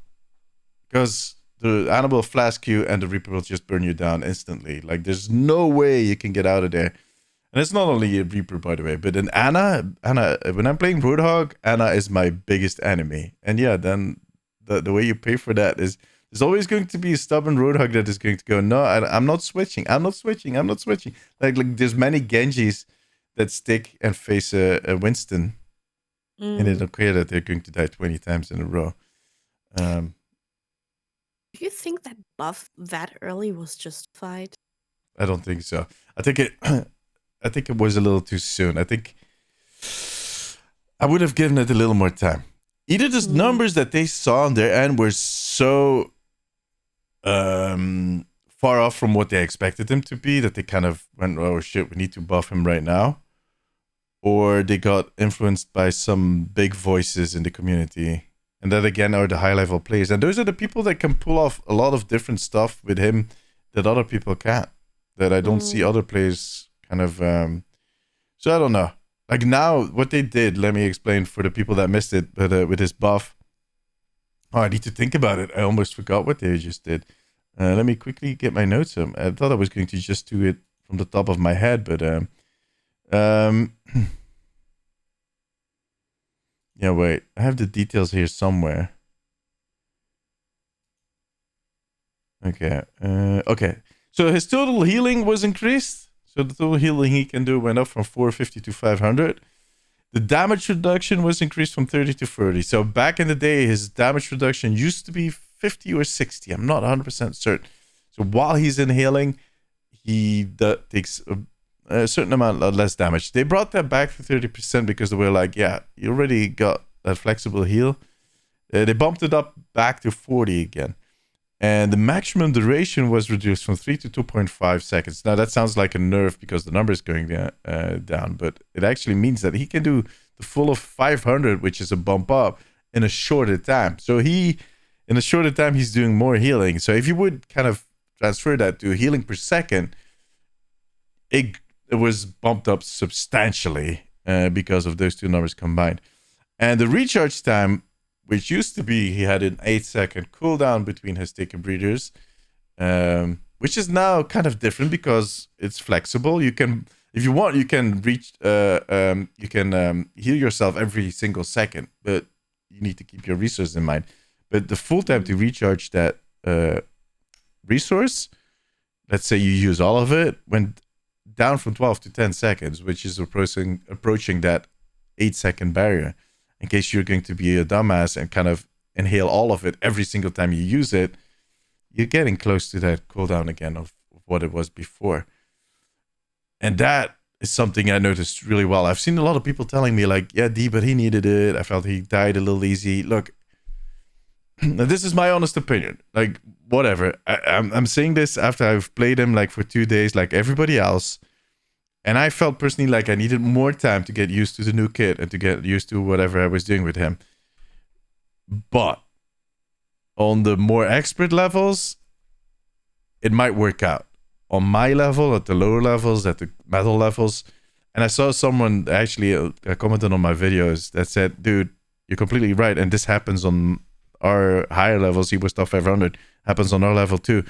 Because the Ana will flask you and the Reaper will just burn you down instantly. Like there's no way you can get out of there. And it's not only a Reaper, by the way, but an Ana, when I'm playing Roadhog, Ana is my biggest enemy. And yeah, then the way you pay for that is there's always going to be a stubborn Roadhog that is going to go, no, I'm not switching. I'm not switching. Like there's many Genjis that stick and face a Winston. And they don't care that they're going to die 20 times in a row. Do you think that buff that early was justified? I don't think so. I think it was a little too soon. I think I would have given it a little more time. Either the numbers that they saw on their end were so far off from what they expected them to be that they kind of went, oh shit, we need to buff him right now. Or they got influenced by some big voices in the community. And that again are the high level players. And those are the people that can pull off a lot of different stuff with him that other people can't. That I don't see other players kind of so I don't know. Like now what they did, let me explain for the people that missed it, but with this buff. Oh, I need to think about it. I almost forgot what they just did. Let me quickly get my notes up. I thought I was going to just do it from the top of my head, but yeah, wait. I have the details here somewhere. Okay. Okay. So his total healing was increased. So the total healing he can do went up from 450 to 500. The damage reduction was increased from 30 to 30. So back in the day, his damage reduction used to be 50 or 60. I'm not 100% certain. So while he's inhaling, he takes a certain amount less damage. They brought that back to 30% because they were like, yeah, you already got that flexible heal. They bumped it up back to 40 again. And the maximum duration was reduced from 3 to 2.5 seconds. Now, that sounds like a nerf because the number is going down, but it actually means that he can do the full of 500, which is a bump up, in a shorter time. So in a shorter time, he's doing more healing. So if you would kind of transfer that to healing per second, it was bumped up substantially because of those two numbers combined. And the recharge time, which used to be he had an 8-second cooldown between his take and breathers, which is now kind of different because it's flexible. You can, if you want, you can heal yourself every single second, but you need to keep your resource in mind. But the full time to recharge that resource, let's say you use all of it, went down from 12 to 10 seconds, which is approaching that 8-second barrier. In case you're going to be a dumbass and kind of inhale all of it every single time you use it, you're getting close to that cooldown again of what it was before. And that is something I noticed really well. I've seen a lot of people telling me like, yeah, D, but he needed it. I felt he died a little easy. Look, this is my honest opinion. Like, whatever. I'm saying this after I've played him like for 2 days like everybody else. And I felt personally like I needed more time to get used to the new kit and to get used to whatever I was doing with him. But on the more expert levels, it might work out. On my level, at the lower levels, at the metal levels. And I saw someone actually commented on my videos that said, dude, you're completely right. And this happens on our higher levels. He was top 500. Happens on our level too.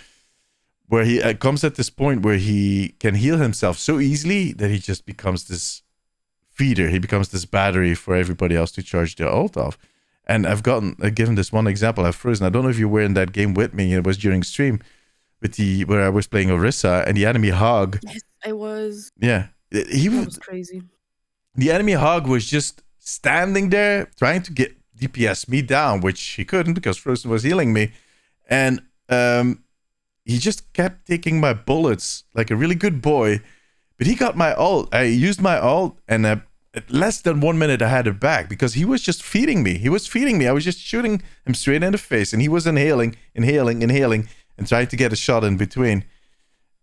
Where he comes at this point where he can heal himself so easily that he just becomes this feeder. He becomes this battery for everybody else to charge their ult off. And I've given this one example. I've frozen. I don't know if you were in that game with me. It was during stream where I was playing Orisa and the enemy hog. Yes, I was. Yeah. That was crazy. The enemy hog was just standing there trying to get DPS me down, which he couldn't because Frozen was healing me. And he just kept taking my bullets like a really good boy. But he got my ult. I used my ult, and at less than 1 minute I had it back because he was just feeding me. He was feeding me. I was just shooting him straight in the face, and he was inhaling, and trying to get a shot in between.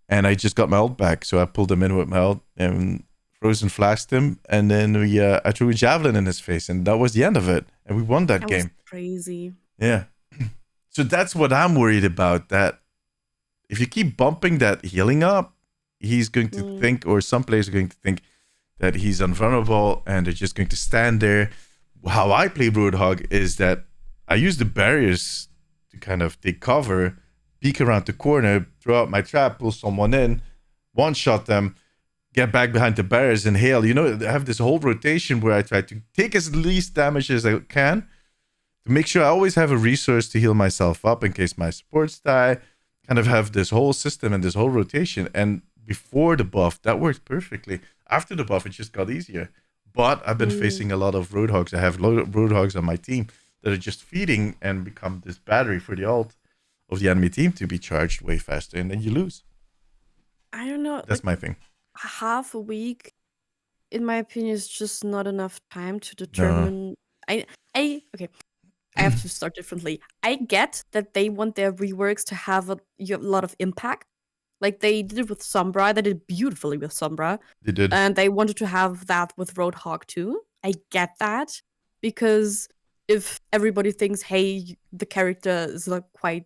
And I just got my ult back, so I pulled him in with my ult, and Frozen flashed him, and then I threw a javelin in his face, and that was the end of it. And we won that game. Was crazy. Yeah. So that's what I'm worried about, that if you keep bumping that healing up, he's going to think, or some players are going to think, that he's invulnerable and they're just going to stand there. How I play Roadhog is that I use the barriers to kind of take cover, peek around the corner, throw out my trap, pull someone in, one-shot them, get back behind the barriers and hail. I have this whole rotation where I try to take as least damage as I can to make sure I always have a resource to heal myself up in case my supports die. Kind of have this whole system and this whole rotation. And before the buff, that worked perfectly. After the buff, it just got easier. But I've been facing a lot of Roadhogs. I have Roadhogs on my team that are just feeding and become this battery for the ult of the enemy team to be charged way faster, and then you lose. I don't know. That's my thing. Half a week, in my opinion, is just not enough time to determine. No. Okay. I have to start differently. I get that they want their reworks to have a lot of impact. Like they did it with Sombra. They did beautifully with Sombra. They did. And they wanted to have that with Roadhog too. I get that. Because if everybody thinks, hey, the character is not quite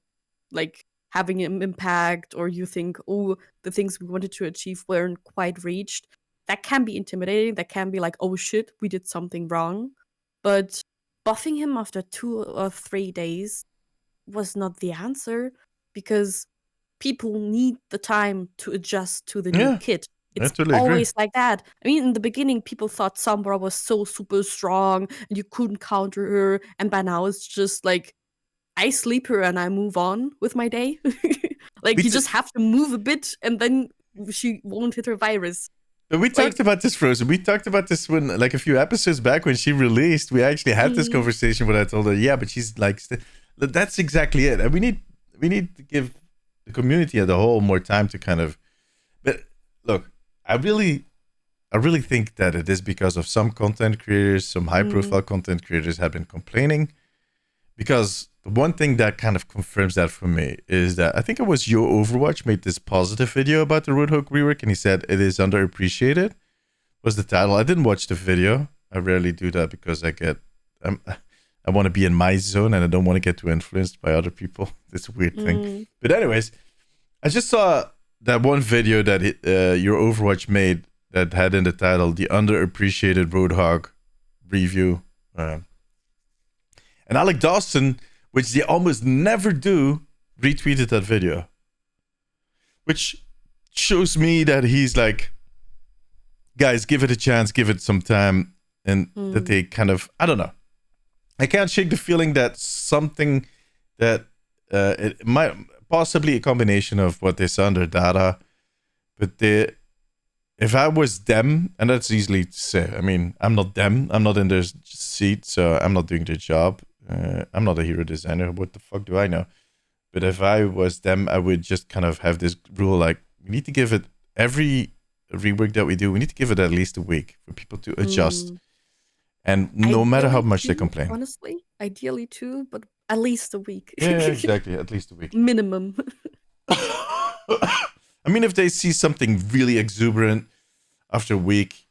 like having an impact, or you think, oh, the things we wanted to achieve weren't quite reached, that can be intimidating. That can be like, oh shit, we did something wrong. But buffing him after 2 or 3 days was not the answer, because people need the time to adjust to the new kit. It's totally always agree. like that. I mean, in the beginning, people thought Sombra was so super strong and you couldn't counter her. And by now, it's just like, I sleep her and I move on with my day. Like, you just have to move a bit and then she won't hit her virus. But we talked about this, Frozen. We talked about this when, like, a few episodes back when she released. We actually had this conversation where I told her, yeah, but she's like, that's exactly it. And we need to give the community as a whole more time to kind of. But look, I really think that it is because of some content creators, some high-profile content creators have been complaining. Because the one thing that kind of confirms that for me is that I think it was Your Overwatch made this positive video about the Roadhog rework, and he said it is underappreciated. Was the title? I didn't watch the video. I rarely do that because I want to be in my zone and I don't want to get too influenced by other people. It's a weird thing. But anyways, I just saw that one video that Your Overwatch made that had in the title the underappreciated Roadhog review. And Alec Dawson, which they almost never do, retweeted that video. Which shows me that he's like, guys, give it a chance, give it some time. And that they kind of, I don't know. I can't shake the feeling that something that it might possibly a combination of what they saw under data. But if I was them, and that's easily to say, I mean, I'm not them. I'm not in their seat, so I'm not doing their job. I'm not a hero designer. What the fuck do I know? But if I was them, I would just kind of have this rule like, we need to give it every rework that we do, we need to give it at least a week for people to adjust. And no matter how much they complain. Honestly, ideally too, but at least a week. Yeah, exactly. At least a week. Minimum. I mean, if they see something really exuberant after a week,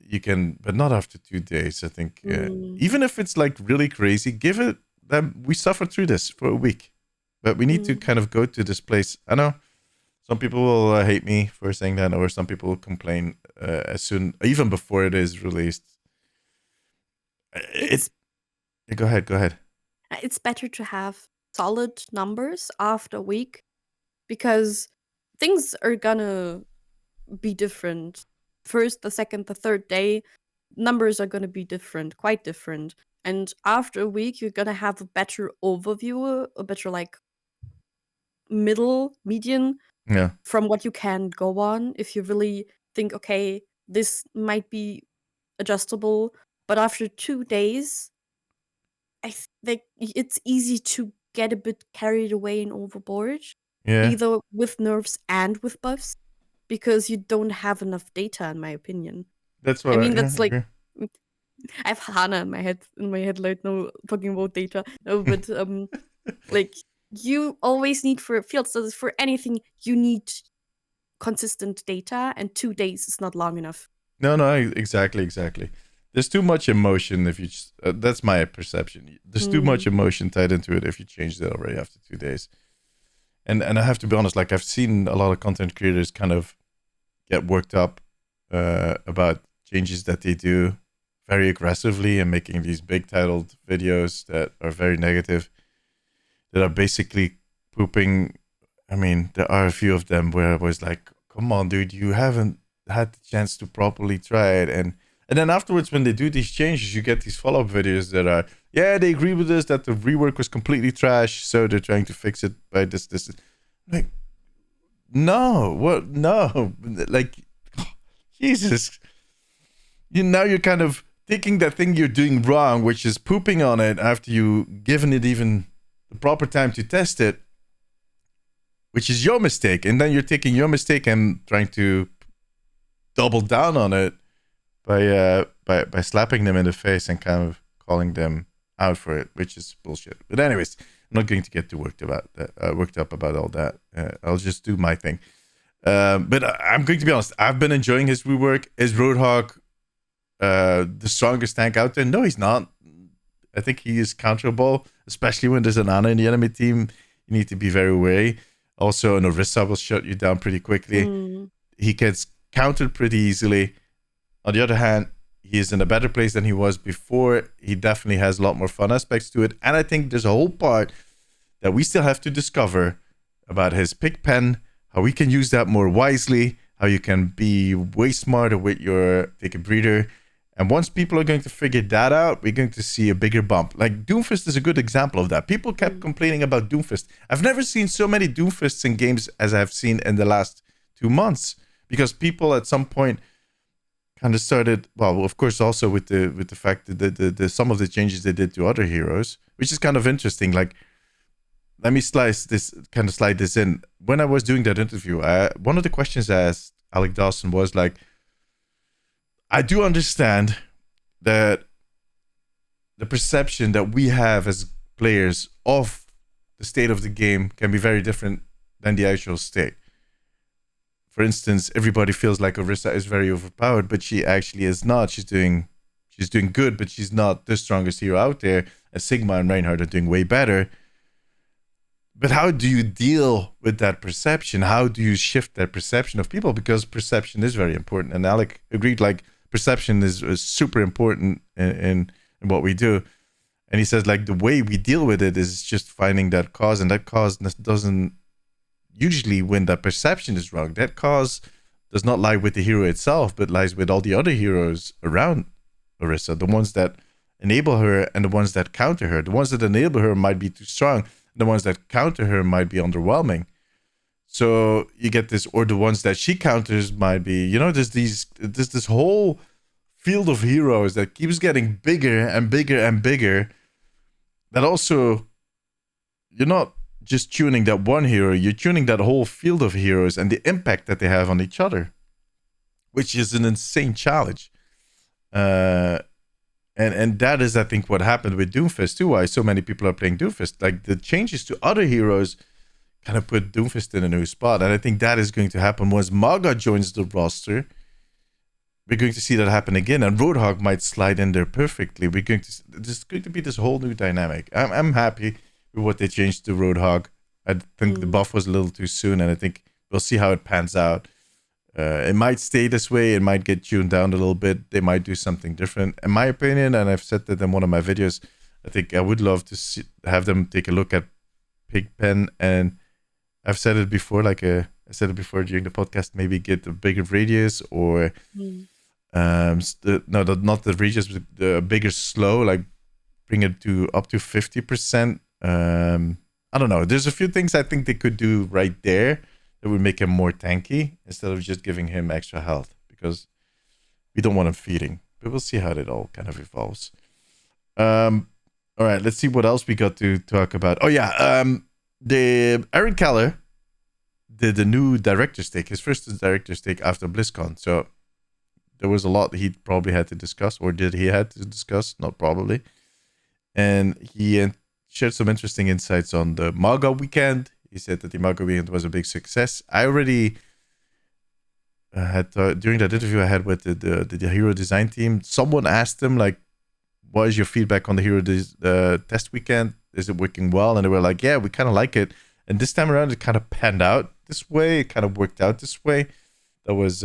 you can, but not after 2 days, I think. Even if it's like really crazy, give it that we suffered through this for a week. But we need to kind of go to this place. I know some people will hate me for saying that, or some people will complain as soon, even before it is released. Go ahead. It's better to have solid numbers after a week, because things are gonna be different. First, the second, the third day, numbers are gonna be different, quite different. And after a week, you're gonna have a better overview, a better like median from what you can go on. If you really think, okay, this might be adjustable, but after 2 days, I think it's easy to get a bit carried away and overboard, either with nerfs and with buffs, because you don't have enough data, in my opinion. That's what I mean. That's like, I have Hana in my head like, no, talking about data. No, but like, you always need, for field studies, for anything, you need consistent data, and 2 days is not long enough. No, exactly. There's too much emotion if you that's my perception. There's too much emotion tied into it if you change that already after 2 days. And I have to be honest, like, I've seen a lot of content creators kind of get worked up about changes that they do very aggressively and making these big titled videos that are very negative, that are basically pooping. I mean, there are a few of them where I was like, come on, dude, you haven't had the chance to properly try it. And then afterwards, when they do these changes, you get these follow-up videos that are, yeah, they agree with us that the rework was completely trash, so they're trying to fix it by this. Like, no, what? No, like, Jesus. You're kind of taking that thing you're doing wrong, which is pooping on it after you given it even the proper time to test it, which is your mistake, and then you're taking your mistake and trying to double down on it by slapping them in the face and kind of calling them out for it, which is bullshit. But anyways, I'm not going to get too worked up about all that. I'll just do my thing. But I'm going to be honest. I've been enjoying his rework. Is Roadhog the strongest tank out there? No, he's not. I think he is counterable, especially when there's an Ana in the enemy team. You need to be very wary. Also, an Orisa will shut you down pretty quickly. He gets countered pretty easily. On the other hand, he is in a better place than he was before. He definitely has a lot more fun aspects to it. And I think there's a whole part that we still have to discover about his pick pen, how we can use that more wisely, how you can be way smarter with your take a breather. And once people are going to figure that out, we're going to see a bigger bump. Like Doomfist is a good example of that. People kept complaining about Doomfist. I've never seen so many Doomfists in games as I've seen in the last 2 months, because people at some point kind of started, well, of course, also with the fact that the some of the changes they did to other heroes, which is kind of interesting. Like, let me slide this in. When I was doing that interview, one of the questions I asked Alec Dawson was like, I do understand that the perception that we have as players of the state of the game can be very different than the actual state. For instance, everybody feels like Orisa is very overpowered, but she actually is not. She's doing good, but she's not the strongest hero out there. And Sigma and Reinhardt are doing way better. But how do you deal with that perception? How do you shift that perception of people? Because perception is very important. And Alec agreed, like, perception is super important in what we do. And he says, like, the way we deal with it is just finding that cause. And that cause doesn't usually, when that perception is wrong, that cause does not lie with the hero itself, but lies with all the other heroes around Orisa, the ones that enable her and the ones that counter her. The ones that enable her might be too strong. The ones that counter her might be underwhelming. So you get this, or the ones that she counters might be, there's this whole field of heroes that keeps getting bigger and bigger and bigger. That also, you're not just tuning that one hero, you're tuning that whole field of heroes and the impact that they have on each other, which is an insane challenge. And that is, I think, what happened with Doomfist too, why so many people are playing Doomfist. Like, the changes to other heroes kind of put Doomfist in a new spot. And I think that is going to happen once Maga joins the roster. We're going to see that happen again, and Roadhog might slide in there perfectly. There's going to be this whole new dynamic. I'm happy with what they changed to Roadhog. I think the buff was a little too soon, and I think we'll see how it pans out. It might stay this way. It might get tuned down a little bit. They might do something different. In my opinion, and I've said that in one of my videos, I think I would love to have them take a look at Pigpen. And I've said it before, I said it before during the podcast, maybe get a bigger radius, or not the radius, but the bigger slow, like bring it to up to 50%. I don't know. There's a few things I think they could do right there that would make him more tanky instead of just giving him extra health, because we don't want him feeding. But we'll see how that all kind of evolves. All right, let's see what else we got to talk about. Oh yeah, the Aaron Keller did a new director's take, his first director's take after BlizzCon. So there was a lot he probably had to discuss, or did he had to discuss? Not probably. And he shared some interesting insights on the Maga weekend. He said that the Maga weekend was a big success. I already had, during that interview I had with the hero design team, someone asked them, like, what is your feedback on the hero test weekend? Is it working well? And they were like, yeah, we kind of like it. And this time around, it kind of panned out this way. It kind of worked out this way. That was,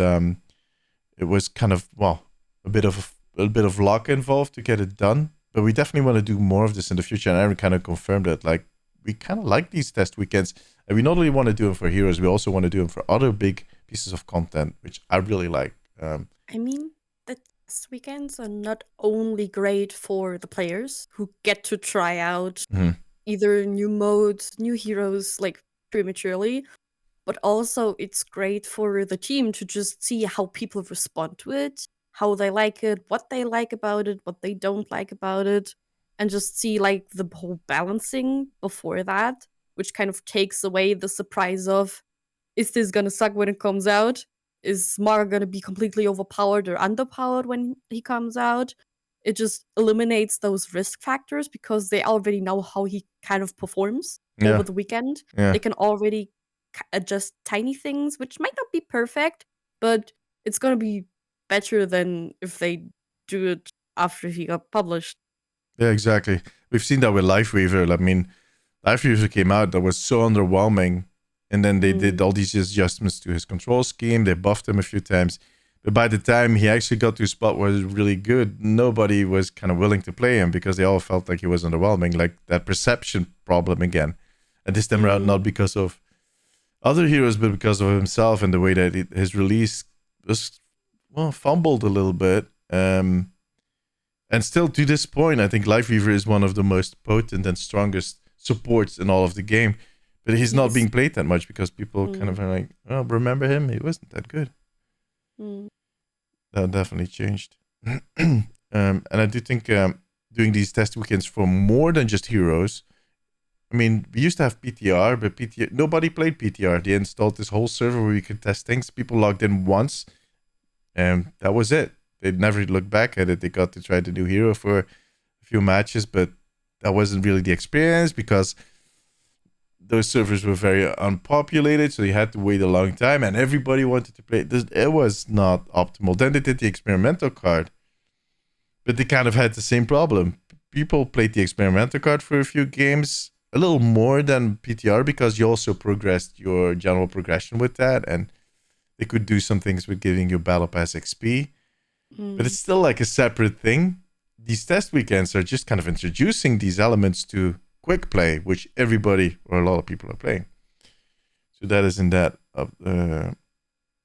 it was kind of, well, a bit of luck involved to get it done. But we definitely want to do more of this in the future. And Aaron kind of confirmed that, like, we kind of like these test weekends. And we not only want to do them for Heroes, we also want to do them for other big pieces of content, which I really like. I mean, the test weekends are not only great for the players who get to try out either new modes, new heroes, like prematurely, but also it's great for the team to just see how people respond to it, how they like it, what they like about it, what they don't like about it, and just see like the whole balancing before that, which kind of takes away the surprise of, is this gonna suck when it comes out? Is Mar gonna be completely overpowered or underpowered when he comes out? It just eliminates those risk factors because they already know how he kind of performs over the weekend. Yeah. They can already adjust tiny things, which might not be perfect, but it's gonna be better than if they do it after he got published. Yeah, exactly. We've seen that with Lifeweaver. I mean, Lifeweaver came out, that was so underwhelming. And then they did all these adjustments to his control scheme. They buffed him a few times. But by the time he actually got to a spot where it was really good, nobody was kind of willing to play him because they all felt like he was underwhelming, like that perception problem again. And this time around, not because of other heroes, but because of himself and the way that his release was, well, fumbled a little bit. And still to this point, I think Lifeweaver is one of the most potent and strongest supports in all of the game. But he's not being played that much because people kind of are like, oh, remember him? He wasn't that good. That definitely changed. And I do think doing these test weekends for more than just heroes. I mean, we used to have PTR, but nobody played PTR. They installed this whole server where we could test things. People logged in once, and that was it. They'd never look back at it. They got to try the new hero for a few matches, but that wasn't really the experience because those servers were very unpopulated, so you had to wait a long time, and everybody wanted to play. It was not optimal. Then they did the experimental card, but they kind of had the same problem. People played the experimental card for a few games, a little more than PTR, because you also progressed your general progression with that, and they could do some things with giving you Battle Pass XP. But it's still like a separate thing. These test weekends are just kind of introducing these elements to quick play, which everybody or a lot of people are playing. So that is in that. Well,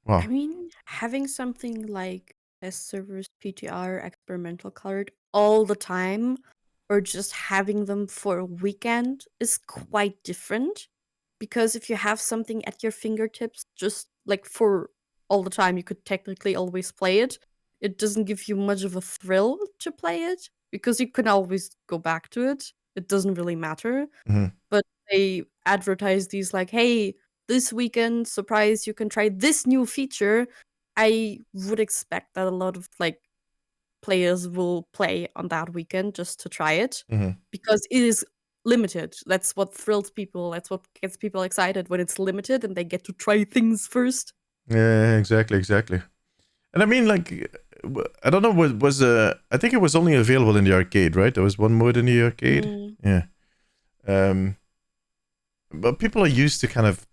I mean, having something like test servers, PTR, experimental card all the time, or just having them for a weekend is quite different. Because if you have something at your fingertips, just like for all the time, you could technically always play it. It doesn't give you much of a thrill to play it because you can always go back to it. It doesn't really matter. But they advertise these like, hey, this weekend, surprise, you can try this new feature. I would expect that a lot of like players will play on that weekend just to try it because it is limited. That's what thrills people. That's what gets people excited when it's limited and they get to try things first. Yeah, exactly. And I mean, like, I don't know what was I think it was only available in the arcade, right? There was one mode in the arcade. Yeah. But people are used to kind of,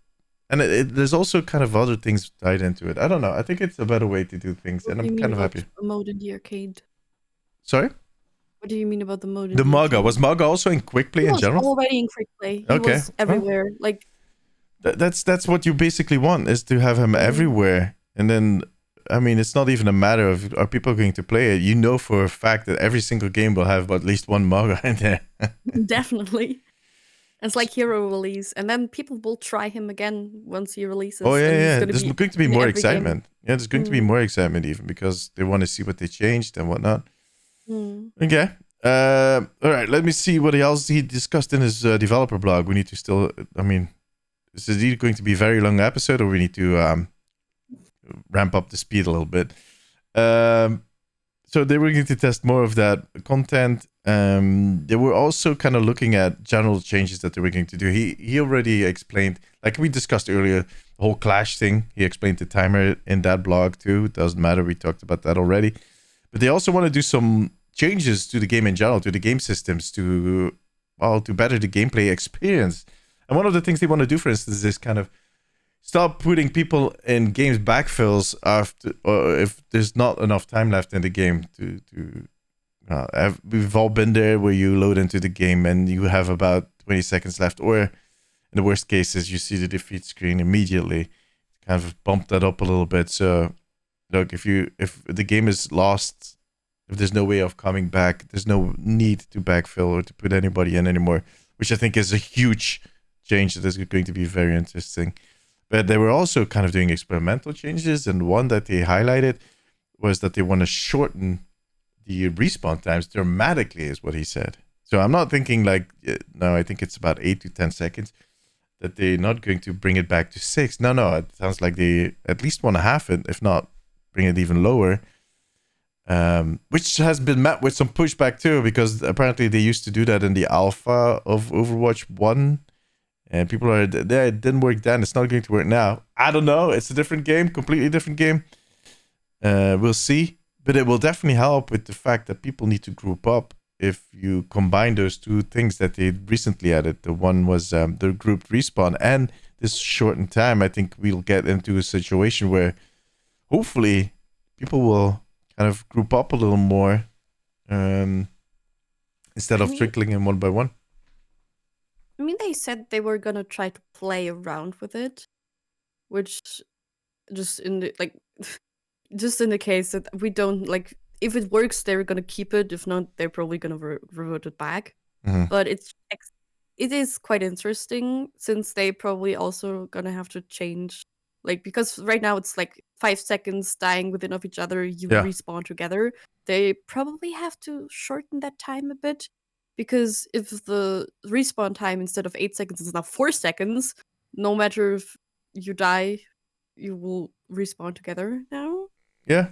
and there's also kind of other things tied into it. I don't know. I think it's a better way to do things, and I'm kind of happy. The mode in the arcade. Sorry? What do you mean about the mode in the Maga? arcade? Was Maga also in quick play in general? He was already in quick play. He was everywhere. Like that's what you basically want, is to have him everywhere. And then, I mean, it's not even a matter of are people going to play it. You know for a fact that every single game will have at least one Maga in there. Definitely. It's like hero release, and then people will try him again once he releases. Oh yeah. And There's going to be more excitement. Yeah, there's going to be more excitement even because they want to see what they changed and whatnot. Okay. All right. Let me see what else he discussed in his developer blog. We need to still. I mean, is it either going to be a very long episode, or we need to ramp up the speed a little bit? So they were going to test more of that content. They were also kind of looking at general changes that they were going to do. He already explained, like we discussed earlier, the whole clash thing. He explained the timer in that blog too. It doesn't matter. We talked about that already. But they also want to do some changes to the game in general, to the game systems, to better the gameplay experience. And one of the things they want to do, for instance, is kind of stop putting people in games backfills after, or if there's not enough time left in the game to. We've all been there where you load into the game and you have about 20 seconds left, or in the worst cases, you see the defeat screen immediately. Kind of bump that up a little bit. So, look, if the game is lost, if there's no way of coming back, there's no need to backfill or to put anybody in anymore, which I think is a huge change that is going to be very interesting. But they were also kind of doing experimental changes, and one that they highlighted was that they want to shorten the respawn times dramatically, is what he said. So I'm not thinking like, no, I think it's about 8 to 10 seconds, that they're not going to bring it back to 6. No, it sounds like they at least want to half it, if not bring it even lower. Which has been met with some pushback too, because apparently they used to do that in the alpha of Overwatch 1. And people are there, it didn't work then, it's not going to work now. I don't know, it's a different game, completely different game. We'll see. But it will definitely help with the fact that people need to group up if you combine those two things that they recently added. The one was the grouped respawn and this shortened time. I think we'll get into a situation where hopefully people will kind of group up a little more instead of trickling in one by one. I mean, they said they were gonna try to play around with it, which just in the just in the case that we don't like, if it works, they're gonna keep it. If not, they're probably gonna revert it back. Mm-hmm. But it is quite interesting, since they probably also gonna have to change, like, because right now it's like 5 seconds dying within of each other, you respawn together. They probably have to shorten that time a bit, because if the respawn time instead of 8 seconds is now 4 seconds, no matter if you die, you will respawn together now. Yeah.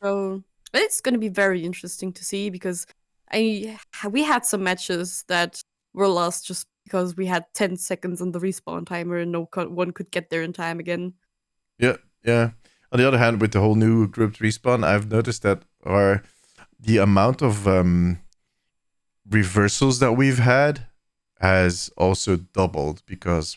So it's going to be very interesting to see, because we had some matches that were lost just because we had 10 seconds on the respawn timer and no one could get there in time again. Yeah. On the other hand, with the whole new grouped respawn, I've noticed that the amount of reversals that we've had has also doubled, because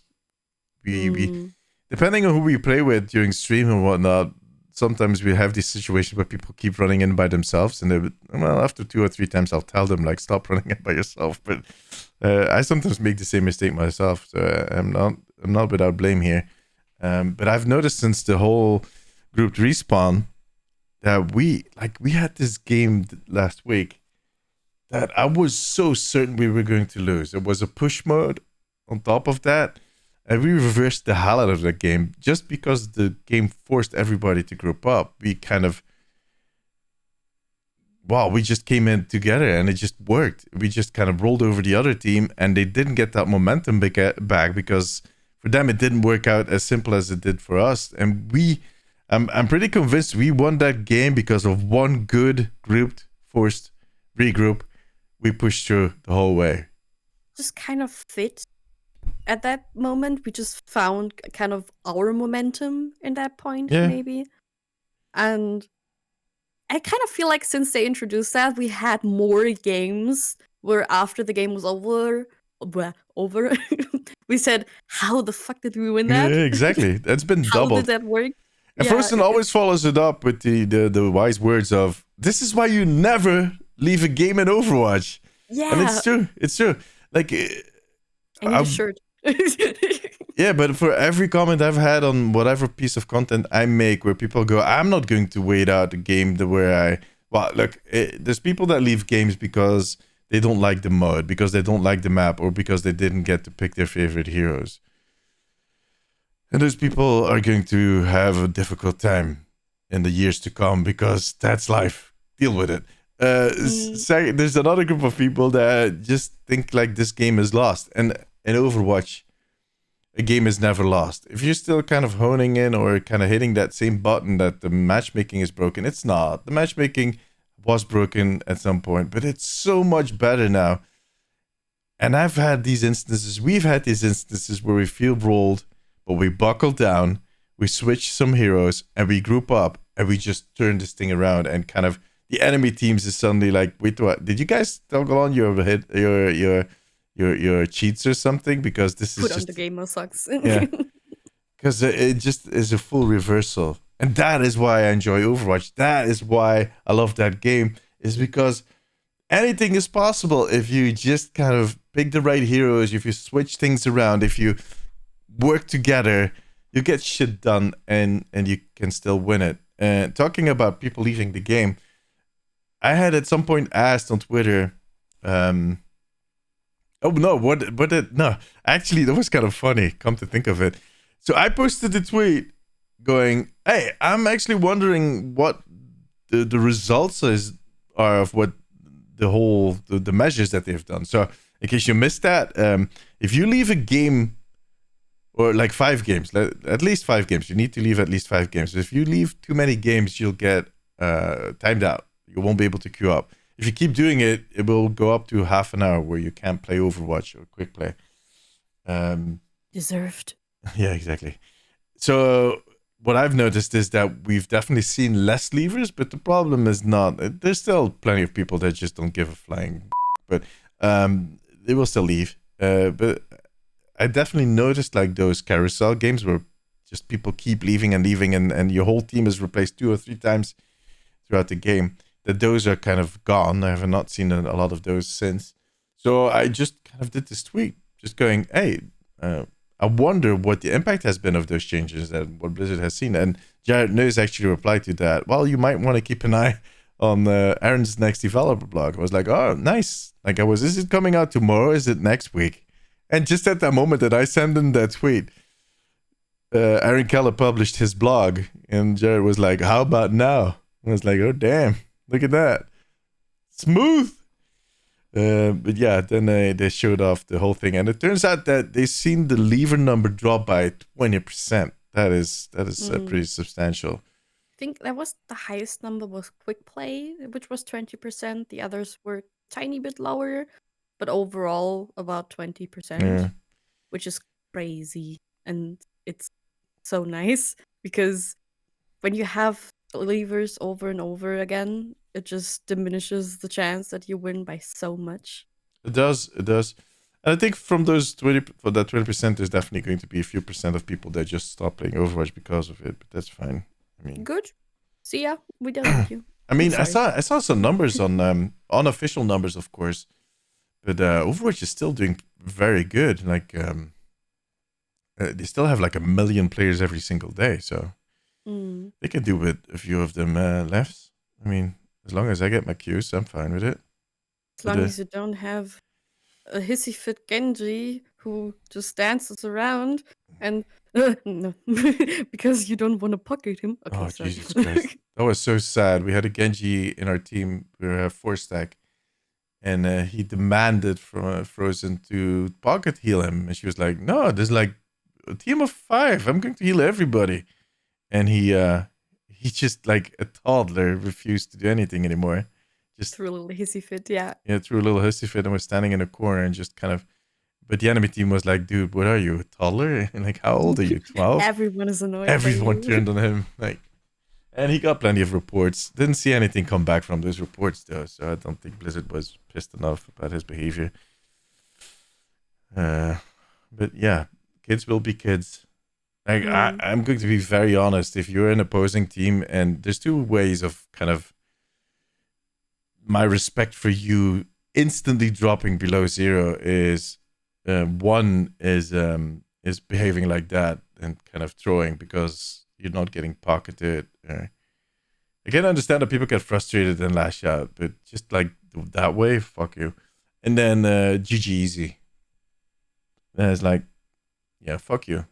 we depending on who we play with during stream and whatnot, sometimes we have this situation where people keep running in by themselves, and after 2 or 3 times I'll tell them, like, stop running in by yourself. But I sometimes make the same mistake myself, so I'm not without blame here. But I've noticed since the whole grouped respawn that we had this game last week that I was so certain we were going to lose. It was a push mode on top of that. And we reversed the hell out of that game just because the game forced everybody to group up. We just came in together and it just worked. We just kind of rolled over the other team and they didn't get that momentum back, because for them it didn't work out as simple as it did for us. And I'm pretty convinced we won that game because of one good grouped forced regroup we pushed through the whole way. Just kind of fit. At that moment, we just found kind of our momentum in that point, maybe. And I kind of feel like since they introduced that, we had more games where after the game was over, we said, how the fuck did we win that? Yeah, exactly. That's been doubled. How did that work? And Frozen always follows it up with the wise words of, this is why you never leave a game in Overwatch. Yeah. And it's true. It's true. Like, I need a shirt. Yeah, but for every comment I've had on whatever piece of content I make where people go, I'm not going to wait out a game there's people that leave games because they don't like the mode, because they don't like the map, or because they didn't get to pick their favorite heroes. And those people are going to have a difficult time in the years to come, because that's life. Deal with it. There's another group of people that just think like this game is lost. And in Overwatch, a game is never lost. If you're still kind of honing in or kind of hitting that same button that the matchmaking is broken, it's not. The matchmaking was broken at some point, but it's so much better now. And we've had these instances where we feel rolled, but we buckle down, we switch some heroes, and we group up, and we just turn this thing around, and kind of the enemy teams is suddenly like, wait, what? Did you guys toggle on your cheats or something? Because this is put on the gamer socks. Yeah. because it just is a full reversal. And that is why I enjoy Overwatch. That is why I love that game, is because anything is possible if you just kind of pick the right heroes, if you switch things around, if you work together, you get shit done, and you can still win it. And talking about people leaving the game, I had at some point asked on Twitter, oh no, no, actually that was kind of funny, come to think of it. So I posted a tweet going, hey, I'm actually wondering what the results are of what the measures that they've done. So in case you missed that, if you leave a game, or like 5 games, at least 5 games, you need to leave at least 5 games. If you leave too many games, you'll get timed out. You won't be able to queue up. If you keep doing it, it will go up to half an hour where you can't play Overwatch or quick play. Deserved. Yeah, exactly. So what I've noticed is that we've definitely seen less leavers, but the problem is not. There's still plenty of people that just don't give a flying, but they will still leave. But I definitely noticed like those carousel games where just people keep leaving and leaving, and your whole team is replaced 2 or 3 times throughout the game. That those are kind of gone. I have not seen a lot of those since. So I just kind of did this tweet, just going, hey, I wonder what the impact has been of those changes and what Blizzard has seen. And Jared Nose actually replied to that. Well, you might want to keep an eye on Aaron's next developer blog. I was like, oh, nice. Like is it coming out tomorrow? Is it next week? And just at that moment that I sent him that tweet, Aaron Keller published his blog, and Jared was like, how about now? I was like, oh, damn. Look at that. Smooth. But yeah, then they showed off the whole thing. And it turns out that they've seen the lever number drop by 20%. That is pretty substantial. I think that was the highest number was quick play, which was 20%. The others were tiny bit lower, but overall about 20%, which is crazy. And it's so nice because when you have levers over and over again, it just diminishes the chance that you win by so much. It does. And I think from those 20%, there's definitely going to be a few percent of people that just stop playing Overwatch because of it. But that's fine. I mean, good. See ya. We done with you. I mean, I saw some numbers on unofficial numbers, of course, but Overwatch is still doing very good. Like they still have like 1 million players every single day, so they can do with a few of them left. I mean, as long as I get my queues, I'm fine with it. As long as you don't have a hissy fit Genji who just dances around and no, because you don't want to pocket him. Okay, oh, sorry. Jesus Christ. That was so sad. We had a Genji in our team. We were 4-stack. And he demanded from Frozen to pocket heal him. And she was like, no, there's like a team of 5. I'm going to heal everybody. And he just like a toddler refused to do anything anymore. Just threw a little hissy fit, yeah. Yeah, threw a little hissy fit and was standing in a corner and just kind of. But the enemy team was like, dude, what are you, a toddler? And like, how old are you? 12? Everyone is annoyed. Everyone turned on him. Like, and he got plenty of reports. Didn't see anything come back from those reports though, so I don't think Blizzard was pissed enough about his behavior. But yeah, kids will be kids. Like I'm going to be very honest. If you're an opposing team, and there's 2 ways of kind of my respect for you instantly dropping below 0 is one is behaving like that and kind of throwing because you're not getting pocketed. I can understand that people get frustrated and lash out, but just like that way, fuck you. And then GG easy. And it's like, yeah, fuck you.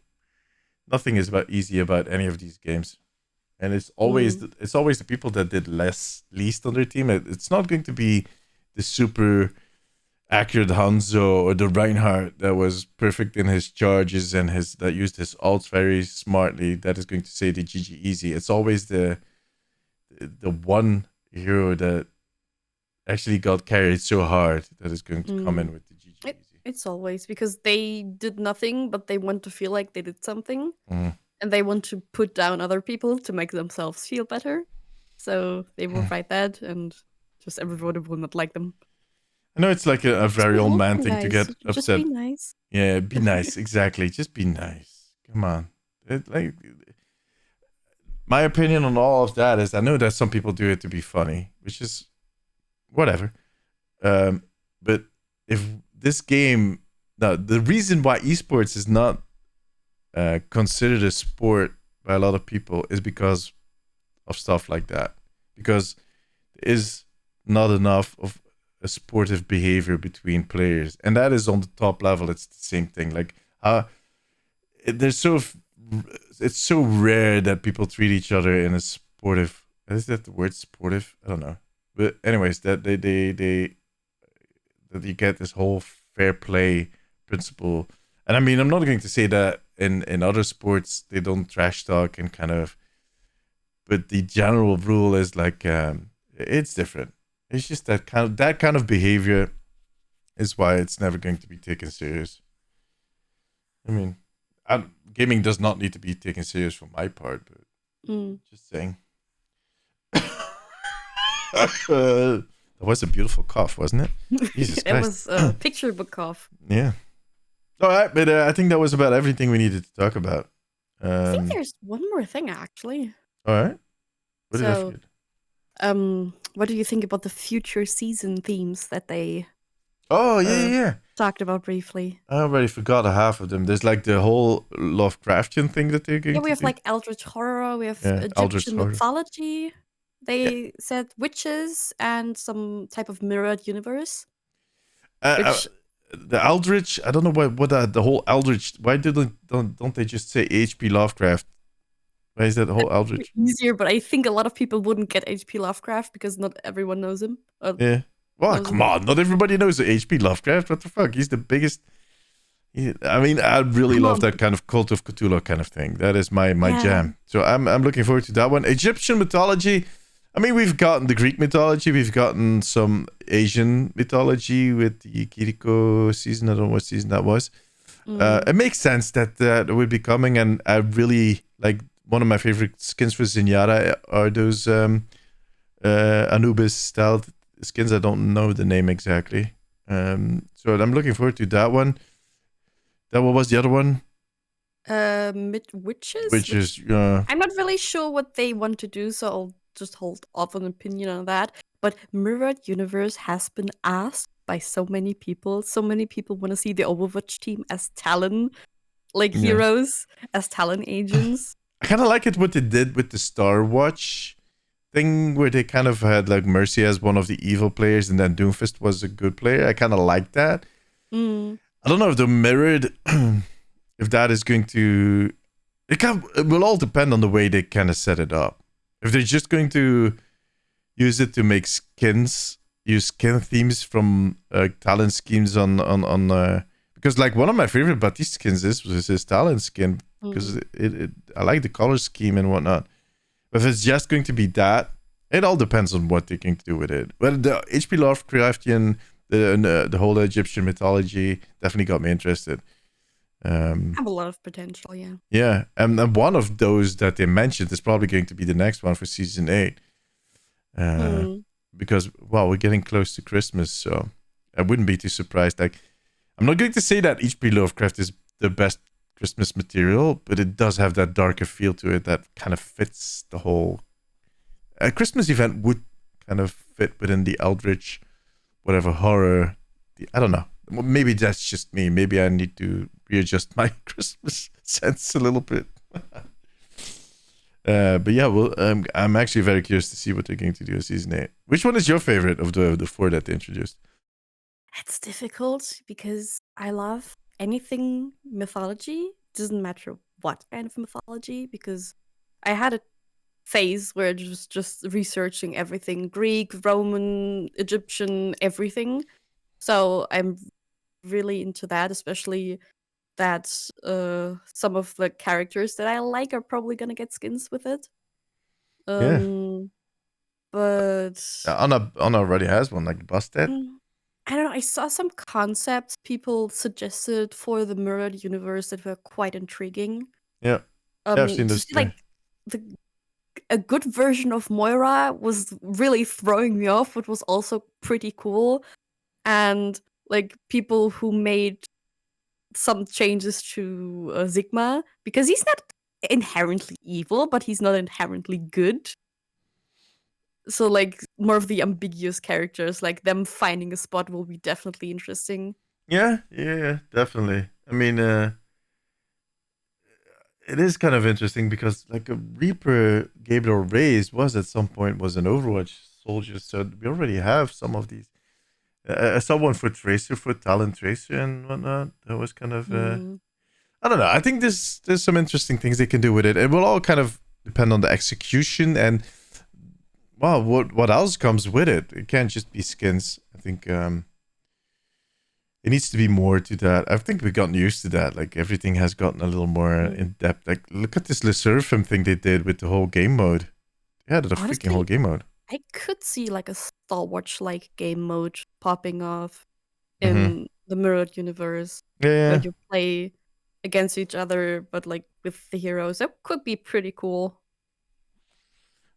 Nothing is easy about any of these games. And it's always the people that did least on their team. It's not going to be the super accurate Hanzo or the Reinhardt that was perfect in his charges and that used his ults very smartly. That is going to say the GG easy. It's always the one hero that actually got carried so hard that is going to come in with the GG easy. It's always because they did nothing, but they want to feel like they did something. And they want to put down other people to make themselves feel better. So they will write that, and just everybody will not like them. I know it's like a very old man thing to get upset. Just be nice. Yeah, be nice. Exactly. Just be nice. Come on. Like my opinion on all of that is, I know that some people do it to be funny, which is whatever. But if this game, now the reason why esports is not considered a sport by a lot of people is because of stuff like that. Because there is not enough of a sportive behavior between players, and that is on the top level. It's the same thing. Like, there's it's so rare that people treat each other in a sportive. Is that the word sportive? I don't know. But anyways, that they that you get this whole fair play principle. And I mean, I'm not going to say that in other sports they don't trash talk and kind of, but the general rule is like, it's different. It's just that kind of behavior is why it's never going to be taken serious. I mean, gaming does not need to be taken serious for my part, but just saying. That was a beautiful cough, wasn't it? Jesus It Christ. was a picture book cough. Yeah. All right, but I think that was about everything we needed to talk about. I think there's one more thing actually. All right. What did I So, forget? what do you think about the future season themes that they Oh, yeah. talked about briefly? I already forgot half of them. There's like the whole Lovecraftian thing that they're going Yeah, to we have do. like Eldritch Horror, we have Eldritch Egyptian Horror. mythology. They said witches and some type of mirrored universe. Which The Eldritch, I don't know what the whole Eldritch. Why don't they just say H.P. Lovecraft? Why is that the whole Eldritch? Easier, but I think a lot of people wouldn't get H.P. Lovecraft because not everyone knows him. Yeah. Well, come on, not everybody knows H.P. Lovecraft. What the fuck? He's the biggest. I mean, I really love that kind of Cult of Cthulhu kind of thing. That is my jam. So I'm looking forward to that one. Egyptian mythology. I mean, we've gotten the Greek mythology. We've gotten some Asian mythology with the Kiriko season. I don't know what season that was. It makes sense that would be coming, and I really like, one of my favorite skins for Zenyatta are those Anubis style skins. I don't know the name exactly. So I'm looking forward to that one. What was the other one? Witches? Witches. I'm not really sure what they want to do, so I'll just hold off an opinion on that. But Mirrored Universe has been asked by so many people. So many people want to see the Overwatch team as Talon, heroes, as Talon agents. I kind of like it what they did with the Star Watch thing, where they kind of had like Mercy as one of the evil players, and then Doomfist was a good player. I kind of like that. I don't know if the mirrored, if that is going to. It will all depend on the way they kind of set it up. If they're just going to use it to make skins, use skin themes from talent schemes on because like one of my favorite Batiste skins was his talent skin, because I like the color scheme and whatnot. But if it's just going to be that, it all depends on what they're going to do with it. But the H.P. Lovecraftian, the whole Egyptian mythology definitely got me interested. Have a lot of potential, yeah. Yeah, and one of those that they mentioned is probably going to be the next one for season 8. Because, well, we're getting close to Christmas, so I wouldn't be too surprised. Like, I'm not going to say that H.P. Lovecraft is the best Christmas material, but it does have that darker feel to it that kind of fits the whole. A Christmas event would kind of fit within the Eldritch, whatever horror. I don't know. Maybe that's just me. Maybe I need to readjust my Christmas sense a little bit. But yeah, well, I'm actually very curious to see what they're going to do in season 8. Which one is your favorite of the 4 that they introduced? It's difficult because I love anything mythology. Doesn't matter what kind of mythology, because I had a phase where it was just researching everything: Greek, Roman, Egyptian, everything. So I'm really into that, especially that some of the characters that I like are probably gonna get skins with it. But Anna already has one, like Busted. I don't know. I saw some concepts people suggested for the mirrored universe that were quite intriguing. Yeah, I've seen To this. see like a good version of Moira was really throwing me off, but was also pretty cool. And like people who made some changes to Sigma, because he's not inherently evil, but he's not inherently good. So like more of the ambiguous characters, like them finding a spot will be definitely interesting. Yeah, definitely. I mean, it is kind of interesting because like a Reaper Gabriel Reyes was at some point was an Overwatch soldier, so we already have some of these. I saw one for Tracer, for Talent Tracer and whatnot. That was kind of I don't know. I think there's some interesting things they can do with it. It will all kind of depend on the execution and well, what else comes with it. It can't just be skins. I think it needs to be more to that. I think we've gotten used to that. Like everything has gotten a little more in depth. Like look at this Lysurfim thing they did with the whole game mode. They added a freaking whole game mode. I could see like a Star Wars like game mode popping off in the mirrored universe. Yeah. Where you play against each other, but like with the heroes. That could be pretty cool.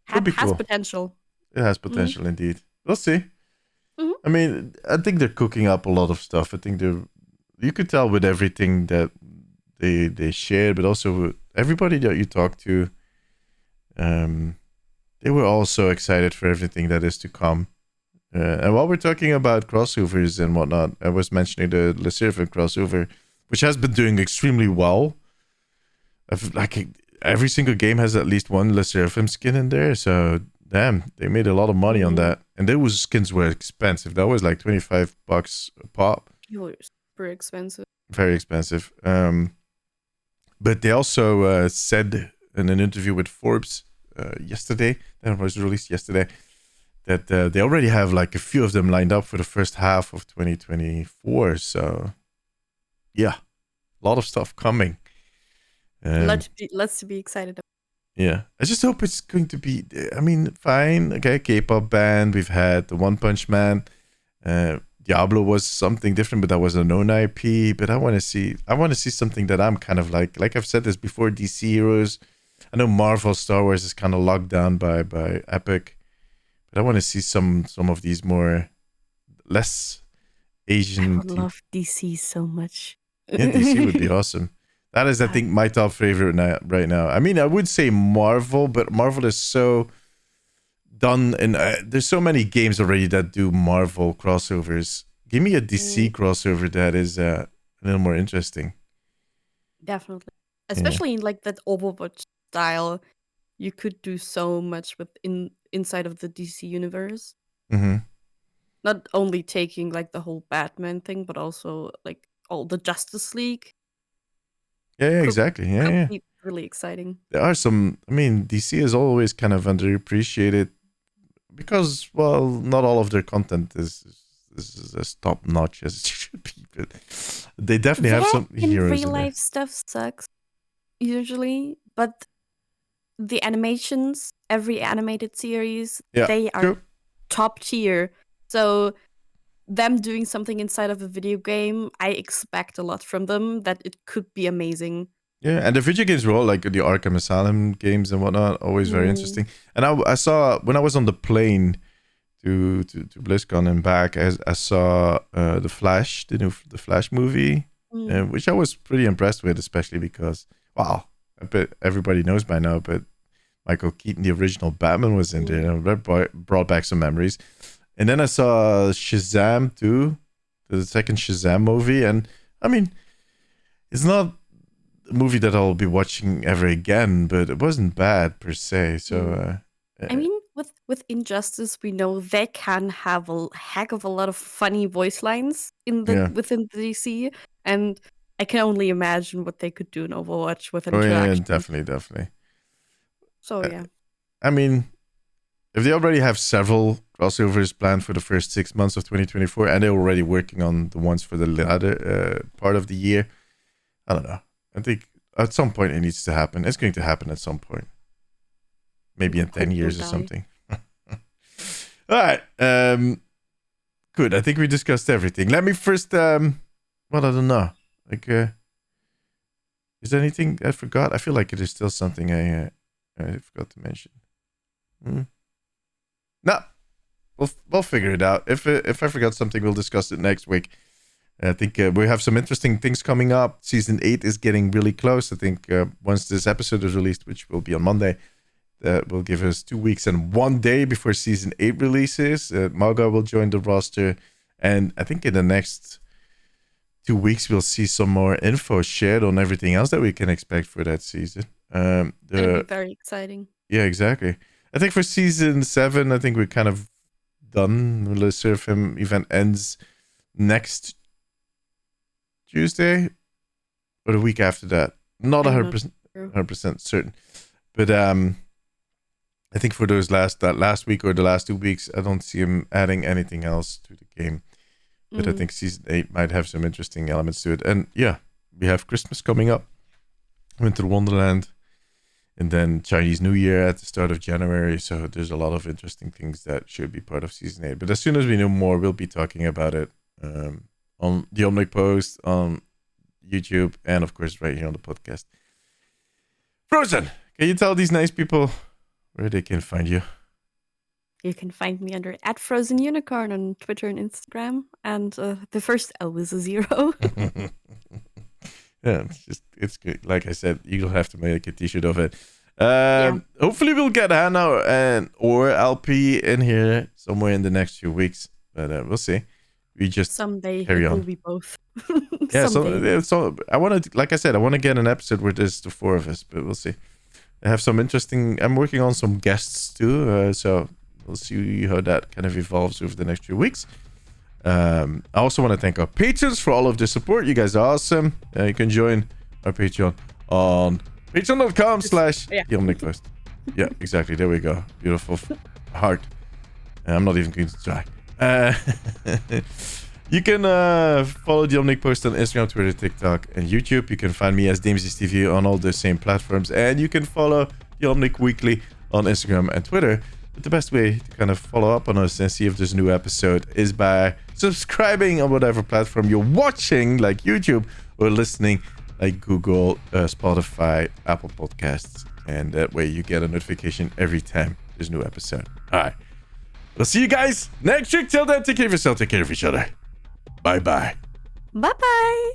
Could be Has cool. potential. It has potential indeed. We'll see. I mean, I think they're cooking up a lot of stuff. I think you could tell with everything that they shared, but also with everybody that you talk to, they were all so excited for everything that is to come. And while we're talking about crossovers and whatnot, I was mentioning the Lysurfim crossover, which has been doing extremely well. Like every single game has at least one Lysurfim skin in there, so damn, they made a lot of money on that. And those skins were expensive. That was like $25 a pop. It was super expensive. Very expensive. But they also said in an interview with Forbes yesterday, that was released yesterday, that they already have like a few of them lined up for the first half of 2024. So, yeah, a lot of stuff coming. Let's be excited about. Yeah, I just hope it's going to be. I mean, fine, okay, K-pop band. We've had the One Punch Man. Diablo was something different, but that was a known IP. But I want to see something that I'm kind of like. Like I've said this before, DC heroes. I know Marvel, Star Wars is kind of locked down by Epic, but I want to see some of these more less Asian. I would love DC so much. Yeah, DC would be awesome. That is, I think, my top favorite right now. I mean, I would say Marvel, but Marvel is so done, and there's so many games already that do Marvel crossovers. Give me a DC crossover that is a little more interesting. Definitely, especially in like that Overwatch style, you could do so much with inside of the DC universe. Not only taking like the whole Batman thing, but also like all the Justice League. Yeah, exactly. Yeah. Be really exciting. There are some. I mean, DC is always kind of underappreciated because, well, not all of their content is as top notch as it should be. But they definitely have some heroes. Real life stuff sucks usually, but the animations, every animated series, they are top tier. So them doing something inside of a video game, I expect a lot from them, that it could be amazing. Yeah, and the video games were all like the Arkham Asylum games and whatnot, always very interesting. And I saw, when I was on the plane to BlizzCon and back, I saw The Flash, the Flash movie, which I was pretty impressed with, especially because, wow, I bet everybody knows by now, but Michael Keaton, the original Batman, was in there, and that brought back some memories. And then I saw Shazam too, the second Shazam movie. And I mean, it's not a movie that I'll be watching ever again, but it wasn't bad per se. So, I mean, with Injustice, we know they can have a heck of a lot of funny voice lines within the DC. And I can only imagine what they could do in Overwatch with interaction. Yeah, definitely. So, yeah. I mean, if they already have several crossovers planned for the first 6 months of 2024, and they're already working on the ones for the latter part of the year, I don't know. I think at some point it needs to happen. It's going to happen at some point. Maybe in 10 years or something. All right. Good. I think we discussed everything. Let me first... well, I don't know. Like, is there anything I forgot? I feel like it is still something I forgot to mention. No, we'll figure it out. If I forgot something, we'll discuss it next week. I think we have some interesting things coming up. Season 8 is getting really close. I think once this episode is released, which will be on Monday, that will give us 2 weeks and 1 day before Season 8 releases. Maga will join the roster. And I think in the next 2 weeks, we'll see some more info shared on everything else that we can expect for that season. That'll be very exciting. Yeah, exactly. I think for Season 7, I think we're kind of done. The Seraphim event ends next Tuesday or the week after that. Not 100% certain. But I think for that last week or the last 2 weeks, I don't see him adding anything else to the game. But I think Season 8 might have some interesting elements to it. And yeah, we have Christmas coming up, Winter Wonderland, and then Chinese New Year at the start of January. So there's a lot of interesting things that should be part of Season 8. But as soon as we know more, we'll be talking about it on the Omnic post, on YouTube, and of course right here on the podcast. Frozen, can you tell these nice people where they can find you? You can find me under @FrozenUnicorn on Twitter and Instagram, and the first L is a 0. Yeah, it's good. Like I said, you'll have to make a t-shirt of it. Yeah. Hopefully we'll get Hannah or LP in here somewhere in the next few weeks, but we'll see. We just someday carry it on. will be both. Yeah, so I want to, like I said, I want to get an episode where there's the 4 of us, but we'll see. I have some interesting. I'm working on some guests too, so we'll see how that kind of evolves over the next few weeks. I also want to thank our patrons for all of the support. You guys are awesome. You can join our Patreon on patreon.com/theomnicpost. Yeah, exactly. There we go. Beautiful heart. I'm not even going to try. You can follow the Omnic Post on Instagram, Twitter, TikTok, and YouTube. You can find me as DamesTV on all the same platforms. And you can follow the Omnic Weekly on Instagram and Twitter. But the best way to kind of follow up on us and see if there's a new episode is by subscribing on whatever platform you're watching, like YouTube, or listening, like Google, Spotify, Apple Podcasts. And that way you get a notification every time there's a new episode. All right. We'll see you guys next week. Till then, take care of yourself, take care of each other. Bye-bye. Bye-bye.